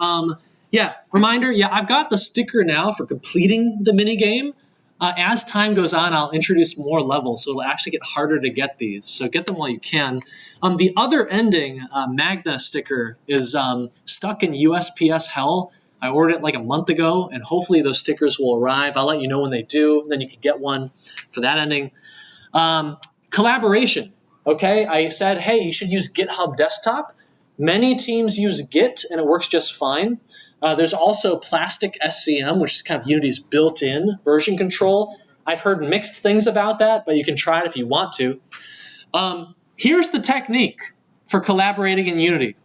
Speaker 1: Reminder, I've got the sticker now for completing the mini game. As time goes on, I'll introduce more levels, so it'll actually get harder to get these. So get them while you can. The other ending, Magna sticker, is stuck in USPS hell. I ordered it like a month ago, and hopefully those stickers will arrive. I'll let you know when they do. Then you can get one for that ending. Collaboration. Okay, I said, hey, you should use GitHub Desktop. Many teams use Git, and it works just fine. There's also Plastic SCM, which is kind of Unity's built-in version control. I've heard mixed things about that, but you can try it if you want to. Here's the technique for collaborating in Unity.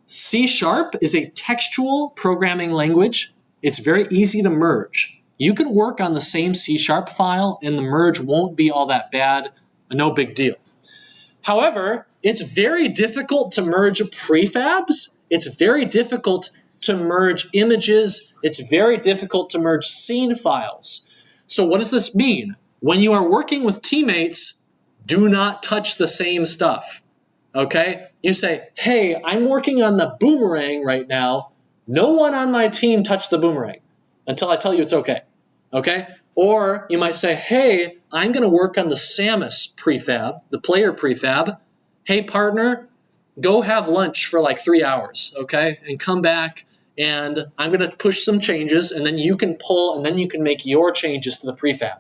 Speaker 1: C# is a textual programming language. It's very easy to merge. You can work on the same C# file, and the merge won't be all that bad, no big deal. However, it's very difficult to merge prefabs. It's very difficult to merge images. It's very difficult to merge scene files. So what does this mean? When you are working with teammates, do not touch the same stuff. Okay? You say, hey, I'm working on the boomerang right now. No one on my team touch the boomerang until I tell you it's okay. Okay? Or you might say, hey, I'm going to work on the Samus prefab, the player prefab. Hey, partner, go have lunch for like 3 hours, okay? And come back, and I'm going to push some changes, and then you can pull, and then you can make your changes to the prefab.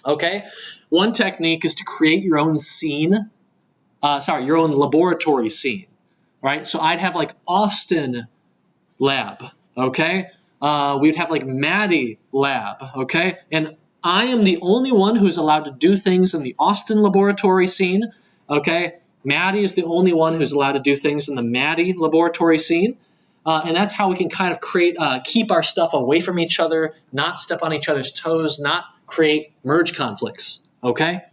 Speaker 1: Okay? One technique is to create your own scene, your own laboratory scene, right? So I'd have like Austin lab, okay? We'd have like Maddie lab, okay? And I am the only one who's allowed to do things in the Austin laboratory scene, okay? Maddie is the only one who's allowed to do things in the Maddie laboratory scene. And that's how we can kind of keep our stuff away from each other, not step on each other's toes, not create merge conflicts, okay?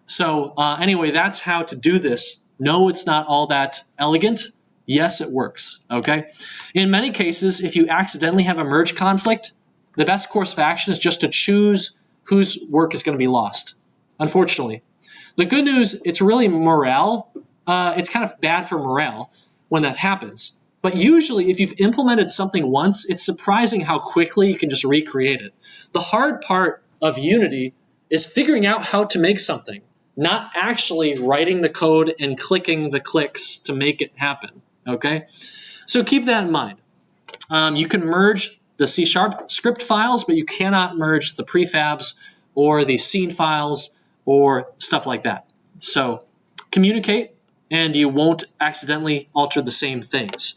Speaker 1: So anyway, that's how to do this. No, it's not all that elegant. Yes, it works, okay? In many cases, if you accidentally have a merge conflict, the best course of action is just to choose whose work is going to be lost, unfortunately. The good news, it's really morale. It's kind of bad for morale when that happens. But usually, if you've implemented something once, it's surprising how quickly you can just recreate it. The hard part of Unity is figuring out how to make something, not actually writing the code and clicking the clicks to make it happen, okay? So keep that in mind. You can merge the C# script files, but you cannot merge the prefabs or the scene files or stuff like that. So communicate, and you won't accidentally alter the same things.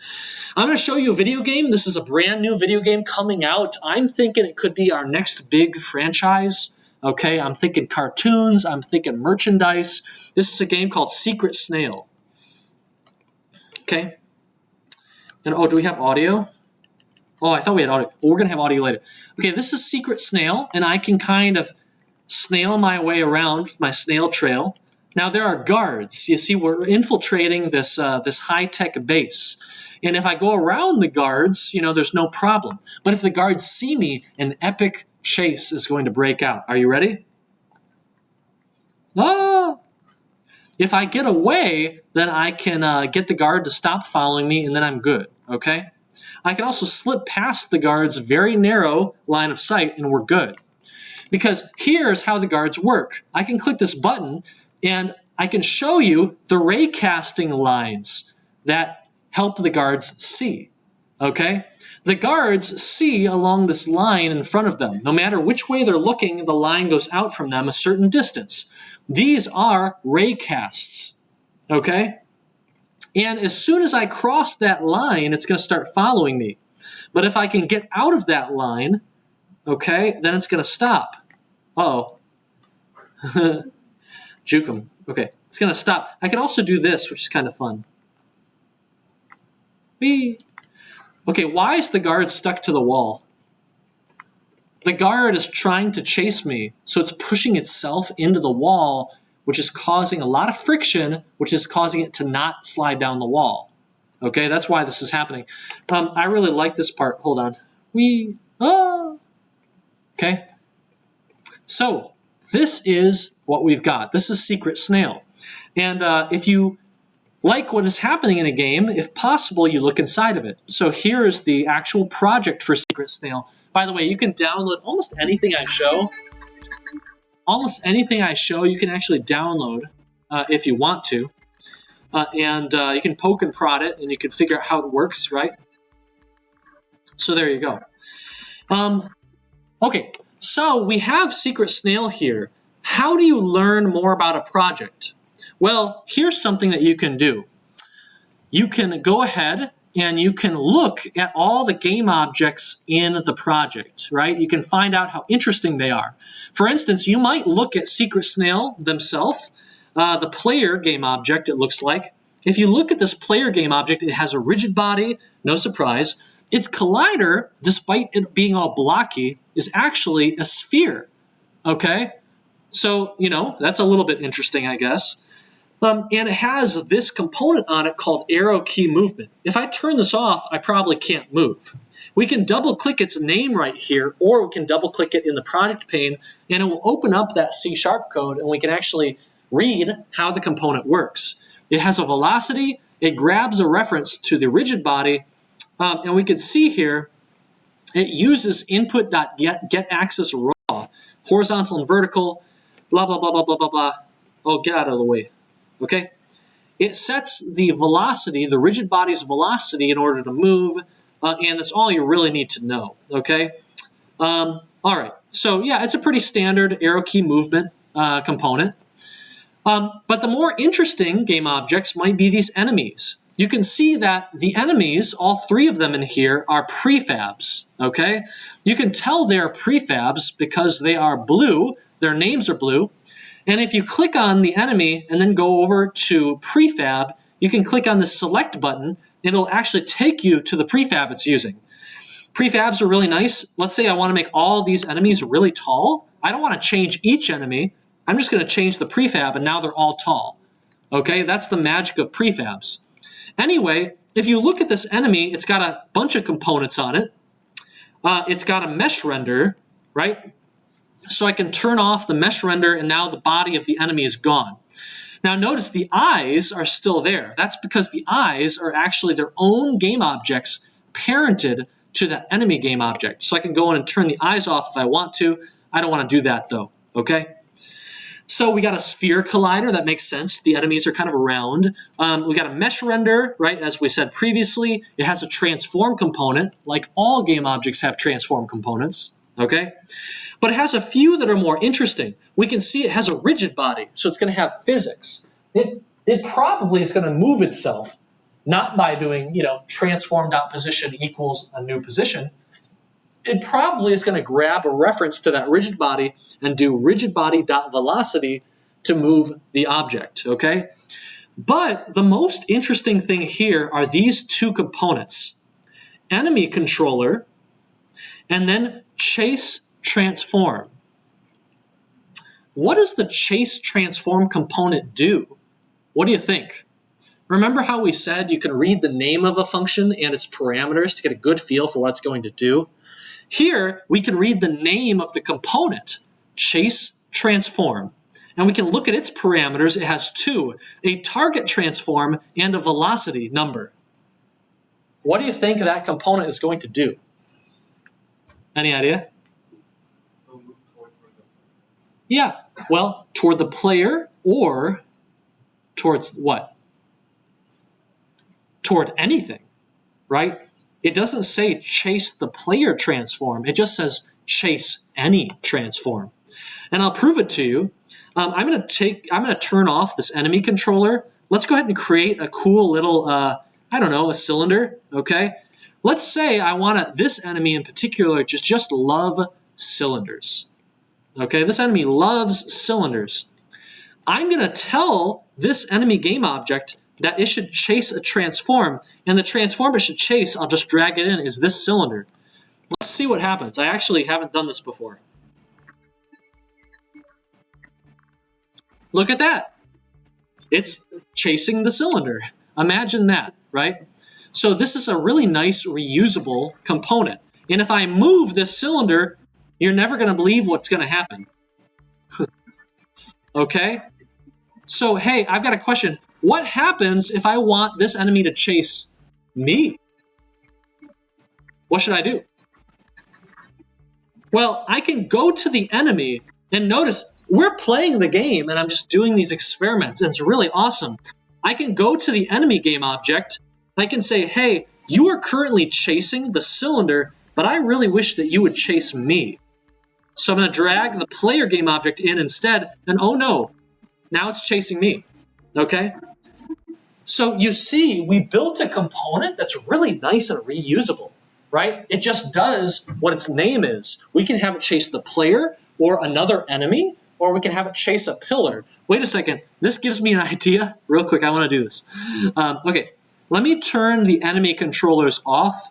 Speaker 1: I'm going to show you a video game. This is a brand new video game coming out. I'm thinking it could be our next big franchise. Okay, I'm thinking cartoons. I'm thinking merchandise. This is a game called Secret Snail. Okay. And do we have audio? Oh, I thought we had audio. Well, we're going to have audio later. Okay, this is Secret Snail, and I can kind of snail my way around with my snail trail. Now, there are guards. You see, we're infiltrating this high-tech base. And if I go around the guards, there's no problem. But if the guards see me, an epic chase is going to break out. Are you ready? Ah! If I get away, then I can get the guard to stop following me, and then I'm good, okay? I can also slip past the guard's very narrow line of sight, and we're good. Because here's how the guards work. I can click this button, and I can show you the ray casting lines that help the guards see, okay? The guards see along this line in front of them. No matter which way they're looking, the line goes out from them a certain distance. These are ray casts, okay? And as soon as I cross that line, it's going to start following me. But if I can get out of that line, okay, then it's going to stop. Uh-oh. Juke 'em. Okay, it's going to stop. I can also do this, which is kind of fun. Whee! Okay, why is the guard stuck to the wall? The guard is trying to chase me, so it's pushing itself into the wall, which is causing a lot of friction, which is causing it to not slide down the wall. Okay, that's why this is happening. I really like this part. Hold on. Okay. So, this is what we've got. This is Secret Snail. And if you like what is happening in a game, if possible, you look inside of it. So here is the actual project for Secret Snail. By the way, you can download almost anything I show. Almost anything I show, you can actually download if you want to. And you can poke and prod it, and you can figure out how it works, right? So there you go. Okay, so we have Secret Snail here. how do you learn more about a project? Well, here's something that you can do. You can go ahead and you can look at all the game objects in the project, right? You can find out how interesting they are. For instance, you might look at Secret Snail themselves, the player game object, it looks like. If you look at this player game object, it has a rigid body, no surprise. Its collider, despite it being all blocky, is actually a sphere, okay? So, you know, that's a little bit interesting, I guess. And it has this component on it called arrow key movement. If I turn this off, I probably can't move. We can double click its name right here, or we can double click it in the project pane, and it will open up that C# code, and we can actually read how the component works. It has a velocity, it grabs a reference to the rigid body, and we can see here, it uses input.getAxis raw, horizontal and vertical, blah, blah, blah, blah, blah, blah, blah. Oh, get out of the way. Okay? It sets the velocity, the rigid body's velocity in order to move, and that's all you really need to know. Okay? All right. So, yeah, it's a pretty standard arrow key movement component. But the more interesting game objects might be these enemies. You can see that the enemies, all three of them in here, are prefabs. Okay? You can tell they're prefabs because they are blue. Their names are blue. And if you click on the enemy and then go over to prefab, you can click on the select button. It'll actually take you to the prefab it's using. Prefabs are really nice. Let's say I want to make all these enemies really tall. I don't want to change each enemy. I'm just going to change the prefab, and now they're all tall. Okay, that's the magic of prefabs. Anyway, if you look at this enemy, it's got a bunch of components on it. It's got a mesh render, right? So I can turn off the mesh render, and now the body of the enemy is gone. Now notice the eyes are still there. That's because the eyes are actually their own game objects parented to that enemy game object. So I can go in and turn the eyes off if I want to. I don't want to do that though, okay? So we got a sphere collider, that makes sense. The enemies are kind of round. We got a mesh render, right, as we said previously. It has a transform component, like all game objects have transform components, okay? But it has a few that are more interesting. We can see it has a rigid body, so it's going to have physics. It probably is going to move itself, not by doing, you know, transform.position equals a new position. It probably is going to grab a reference to that rigid body and do rigid body.velocity to move the object, okay? But the most interesting thing here are these two components, enemy controller and then chase transform. What does the chase transform component do? What do you think? Remember how we said you can read the name of a function and its parameters to get a good feel for what it's going to do? Here, we can read the name of the component, chase transform, and we can look at its parameters. It has two, a target transform and a velocity number. What do you think that component is going to do? Any idea?
Speaker 4: It'll move towards where the player is.
Speaker 1: Yeah, well, toward the player or towards what? Toward anything, right? It doesn't say chase the player transform. It just says chase any transform. And I'll prove it to you. I'm going to turn off this enemy controller. Let's go ahead and create a cool little, I don't know, a cylinder, okay? Let's say I want this enemy in particular just love cylinders. Okay, this enemy loves cylinders. I'm going to tell this enemy game object that it should chase a transform, and the transform it should chase, I'll just drag it in, is this cylinder. Let's see what happens. I actually haven't done this before. Look at that. It's chasing the cylinder. Imagine that, right? So this is a really nice reusable component. And if I move this cylinder, you're never going to believe what's going to happen. Okay? So, hey, I've got a question. What happens if I want this enemy to chase me? What should I do? Well, I can go to the enemy, and notice, we're playing the game, and I'm just doing these experiments, and it's really awesome. I can go to the enemy game object. I can say, hey, you are currently chasing the cylinder, but I really wish that you would chase me. So I'm going to drag the player game object in instead, and oh no, now it's chasing me, okay? So you see, we built a component that's really nice and reusable, right? It just does what its name is. We can have it chase the player or another enemy, or we can have it chase a pillar. Wait a second, this gives me an idea. Real quick, I want to do this. Okay, let me turn the enemy controllers off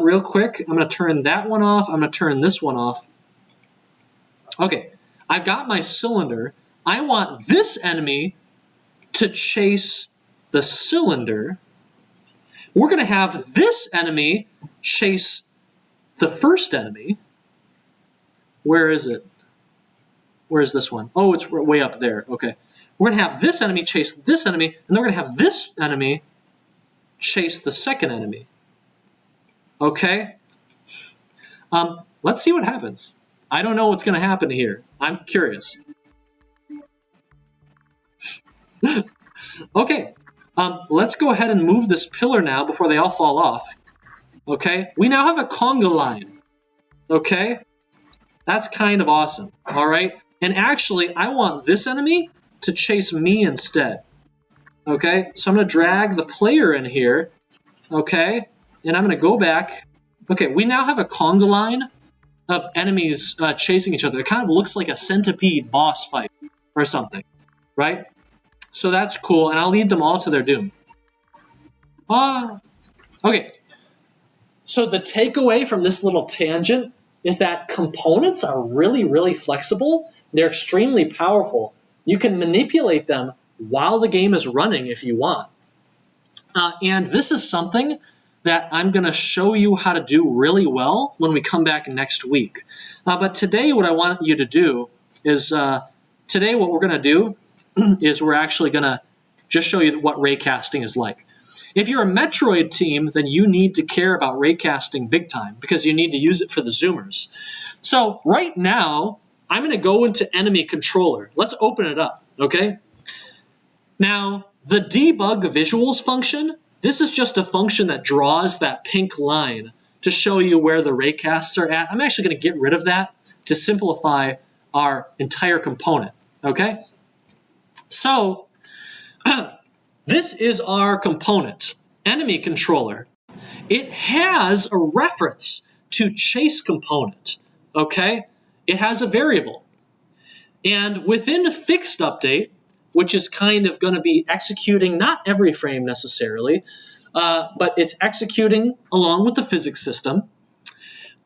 Speaker 1: real quick. I'm going to turn that one off. I'm going to turn this one off. Okay, I've got my cylinder. I want this enemy to chase the cylinder. We're going to have this enemy chase the first enemy. Where is it? Where is this one? Oh, it's way up there. Okay. We're going to have this enemy chase this enemy, and then we're going to have this enemy chase the second enemy. Okay? Let's see what happens. I don't know what's going to happen here. I'm curious. Okay. Let's go ahead and move this pillar now before they all fall off. Okay? We now have a conga line. Okay? That's kind of awesome. All right? And actually, I want this enemy to chase me instead. Okay? So I'm going to drag the player in here. Okay? And I'm going to go back. Okay, we now have a conga line of enemies chasing each other. It kind of looks like a centipede boss fight or something, right? So that's cool, and I'll lead them all to their doom. Okay, so the takeaway from this little tangent is that components are really, really flexible. They're extremely powerful. You can manipulate them while the game is running if you want. And this is something that I'm going to show you how to do really well when we come back next week. But today what I want you to do is, today what we're going to do is we're actually going to just show you what raycasting is like. If you're a Metroid team, then you need to care about raycasting big time because you need to use it for the zoomers. So right now, I'm going to go into enemy controller. Let's open it up, okay? Now, the debug visuals function, this is just a function that draws that pink line to show you where the raycasts are at. I'm actually going to get rid of that to simplify our entire component, okay? So, this is our component, enemy controller. It has a reference to chase component, okay? It has a variable. And within fixed update, which is kind of going to be executing not every frame necessarily, but it's executing along with the physics system,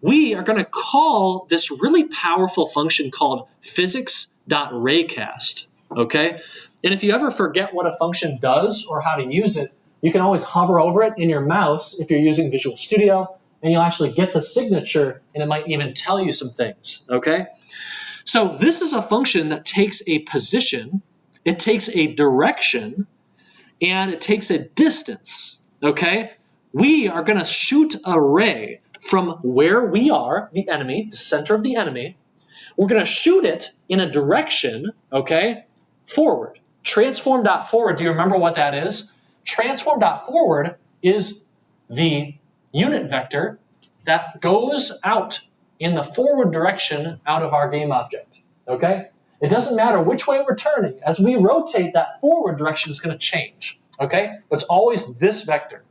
Speaker 1: we are going to call this really powerful function called physics.raycast, okay? And if you ever forget what a function does or how to use it, you can always hover over it in your mouse if you're using Visual Studio, and you'll actually get the signature, and it might even tell you some things, okay? So this is a function that takes a position, it takes a direction, and it takes a distance, okay? We are going to shoot a ray from where we are, the enemy, the center of the enemy. We're going to shoot it in a direction, okay, forward. Transform.forward, do you remember what that is? Transform.forward is the unit vector that goes out in the forward direction out of our game object, okay? It doesn't matter which way we're turning. As we rotate, that forward direction is going to change, okay? But it's always this vector.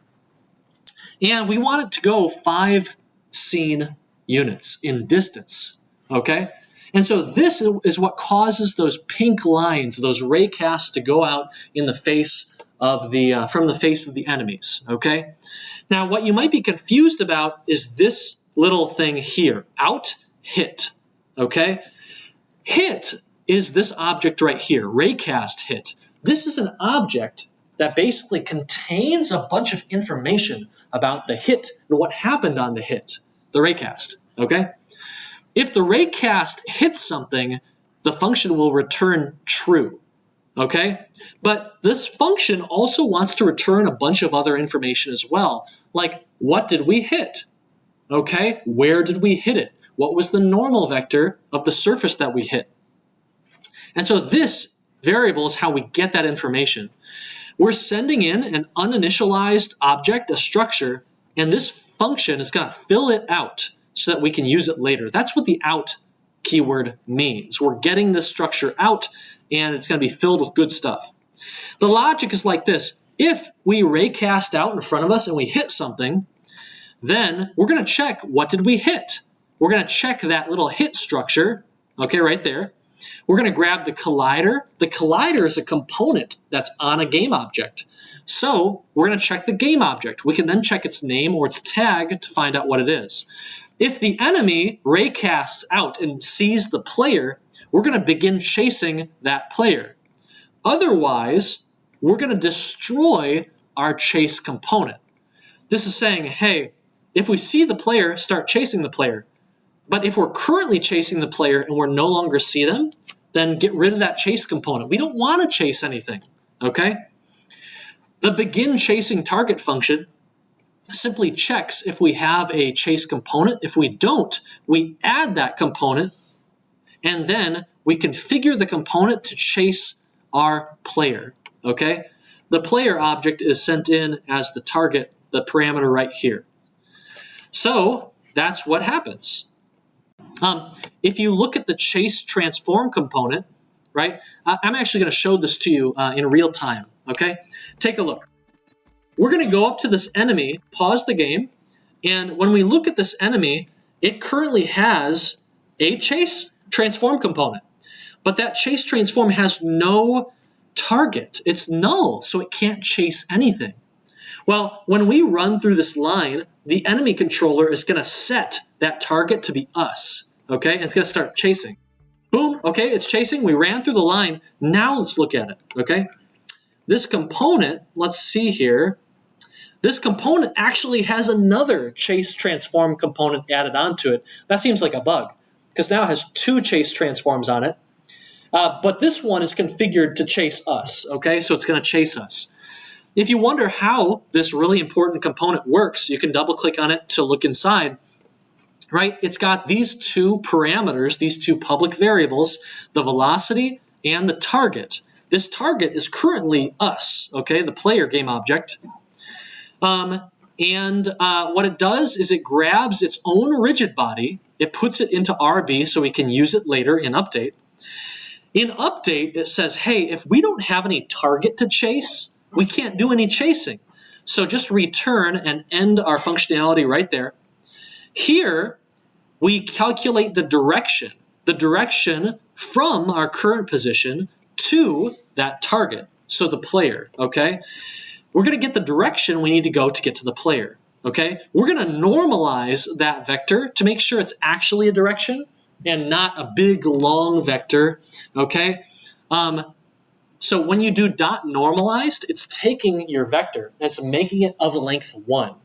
Speaker 1: And we want it to go 5 scene units in distance, okay? And so this is what causes those pink lines, those raycasts to go out in the face of the, from the face of the enemies, okay? Now, what you might be confused about is this little thing here, out, hit, okay? Hit is this object right here, raycast hit. This is an object that basically contains a bunch of information about the hit and what happened on the hit, the raycast, okay? If the raycast hits something, the function will return true, okay? But this function also wants to return a bunch of other information as well, like what did we hit, okay? Where did we hit it? What was the normal vector of the surface that we hit? And so this variable is how we get that information. We're sending in an uninitialized object, a structure, and this function is going to fill it out so that we can use it later. That's what the out keyword means. We're getting this structure out, and it's going to be filled with good stuff. The logic is like this. If we raycast out in front of us and we hit something, then we're going to check what did we hit. We're going to check that little hit structure, okay, right there. We're going to grab the collider. The collider is a component that's on a game object. So we're going to check the game object. We can then check its name or its tag to find out what it is. If the enemy raycasts out and sees the player, we're going to begin chasing that player. Otherwise, we're going to destroy our chase component. This is saying, hey, if we see the player, start chasing the player. But if we're currently chasing the player and we're no longer see them, then get rid of that chase component. We don't want to chase anything, okay? The begin chasing target function simply checks if we have a chase component. If we don't, we add that component, and then we configure the component to chase our player, okay? The player object is sent in as the target, the parameter right here. So that's what happens. If you look at the chase transform component, right, I'm actually going to show this to you in real time, okay? Take a look. We're going to go up to this enemy, pause the game, and when we look at this enemy, it currently has a chase transform component. But that chase transform has no target. It's null, so it can't chase anything. Well, when we run through this line, the enemy controller is going to set that target to be us, okay? And it's going to start chasing. Boom, okay, it's chasing. We ran through the line. Now let's look at it, okay? This component, let's see here. This component actually has another chase transform component added onto it. That seems like a bug, because now it has two chase transforms on it. But this one is configured to chase us, okay? So it's going to chase us. If you wonder how this really important component works, you can double-click on it to look inside, right? It's got these two parameters, these two public variables, the velocity and the target. This target is currently us, okay, the player game object. What it does is it grabs its own rigid body, it puts it into RB so we can use it later in update. In update, it says, hey, if we don't have any target to chase, we can't do any chasing. So just return and end our functionality right there. Here, we calculate the direction from our current position to that target, so the player, okay? We're going to get the direction we need to go to get to the player, okay? We're going to normalize that vector to make sure it's actually a direction and not a big, long vector, okay? So when you do dot normalized, it's taking your vector and it's making it of length 1.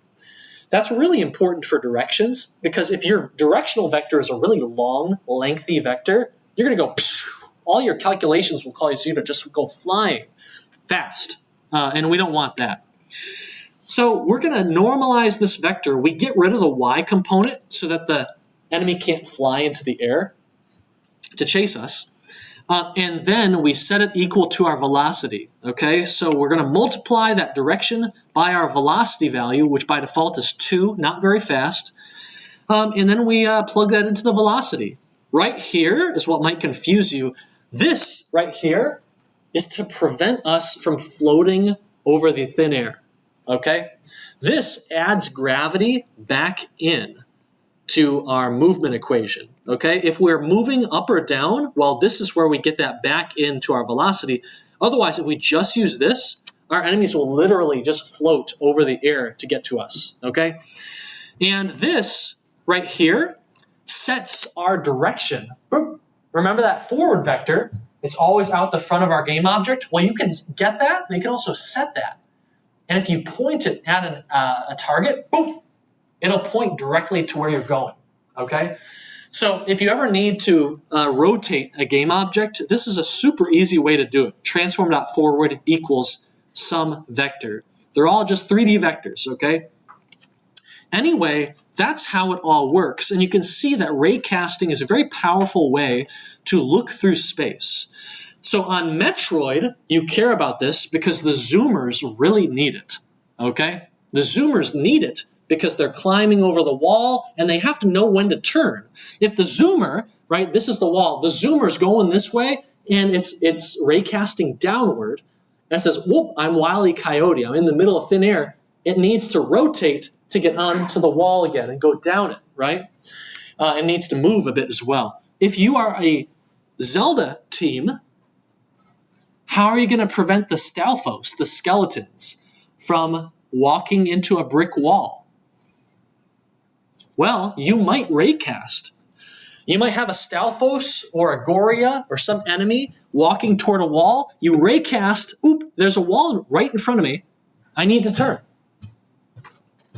Speaker 1: That's really important for directions, because if your directional vector is a really long, lengthy vector, you're going to go, psh, all your calculations will cause you to just go flying fast, and we don't want that. So we're going to normalize this vector. We get rid of the y component so that the enemy can't fly into the air to chase us. And then we set it equal to our velocity, okay? So we're going to multiply that direction by our velocity value, which by default is 2, not very fast. And then we plug that into the velocity. Right here is what might confuse you. This right here is to prevent us from floating over the thin air, okay? This adds gravity back in to our movement equation, okay? If we're moving up or down, well, this is where we get that back into our velocity. Otherwise, if we just use this, our enemies will literally just float over the air to get to us, okay? And this right here sets our direction. Remember that forward vector? It's always out the front of our game object. Well, you can get that, but you can also set that. And if you point it at a target, boom, it'll point directly to where you're going, okay? So if you ever need to rotate a game object, this is a super easy way to do it. Transform.forward equals some vector. They're all just 3D vectors, okay? Anyway, that's how it all works. And you can see that raycasting is a very powerful way to look through space. So on Metroid, you care about this because the zoomers really need it, okay? The zoomers need it because they're climbing over the wall and they have to know when to turn. If the zoomer, right? This is the wall. The zoomer's going this way, and it's ray casting downward. And it says, whoop, I'm Wile E. Coyote. I'm in the middle of thin air. It needs to rotate to get onto the wall again and go down it, right? It needs to move a bit as well. If you are a Zelda team, how are you going to prevent the Stalfos, the skeletons, from walking into a brick wall? Well, you might raycast. You might have a Stalfos or a Goria or some enemy walking toward a wall. You raycast, oop, there's a wall right in front of me. I need to turn.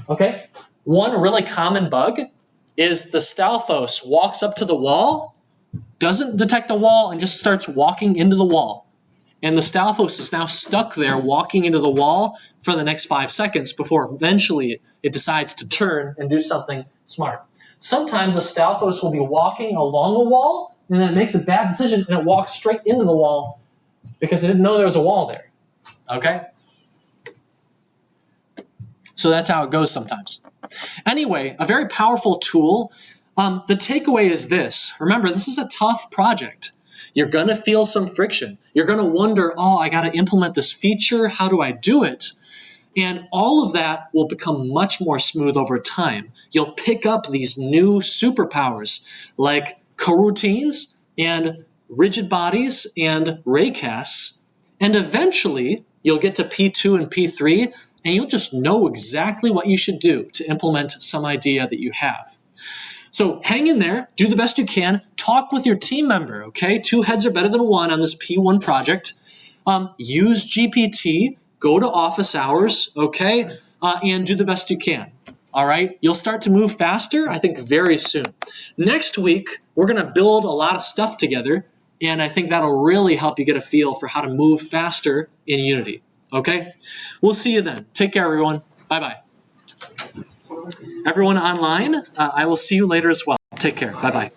Speaker 1: Okay? One really common bug is the Stalfos walks up to the wall, doesn't detect the wall, and just starts walking into the wall. And the Stalfos is now stuck there walking into the wall for the next 5 seconds before eventually it decides to turn and do something smart. Sometimes a Stalfos will be walking along the wall, and then it makes a bad decision, and it walks straight into the wall because it didn't know there was a wall there. Okay? So that's how it goes sometimes. Anyway, a very powerful tool. The takeaway is this. Remember, this is a tough project. You're going to feel some friction. You're going to wonder, oh, I got to implement this feature. How do I do it? And all of that will become much more smooth over time. You'll pick up these new superpowers like coroutines and rigid bodies and raycasts. And eventually, you'll get to P2 and P3, and you'll just know exactly what you should do to implement some idea that you have. So hang in there, do the best you can, talk with your team member, okay? 2 heads are better than 1 on this P1 project. Use GPT, go to office hours, okay? And do the best you can, all right? You'll start to move faster, I think, very soon. Next week, we're gonna build a lot of stuff together, and I think that'll really help you get a feel for how to move faster in Unity, okay? We'll see you then. Take care, everyone. Bye-bye. Everyone online, I will see you later as well. Take care. Bye-bye.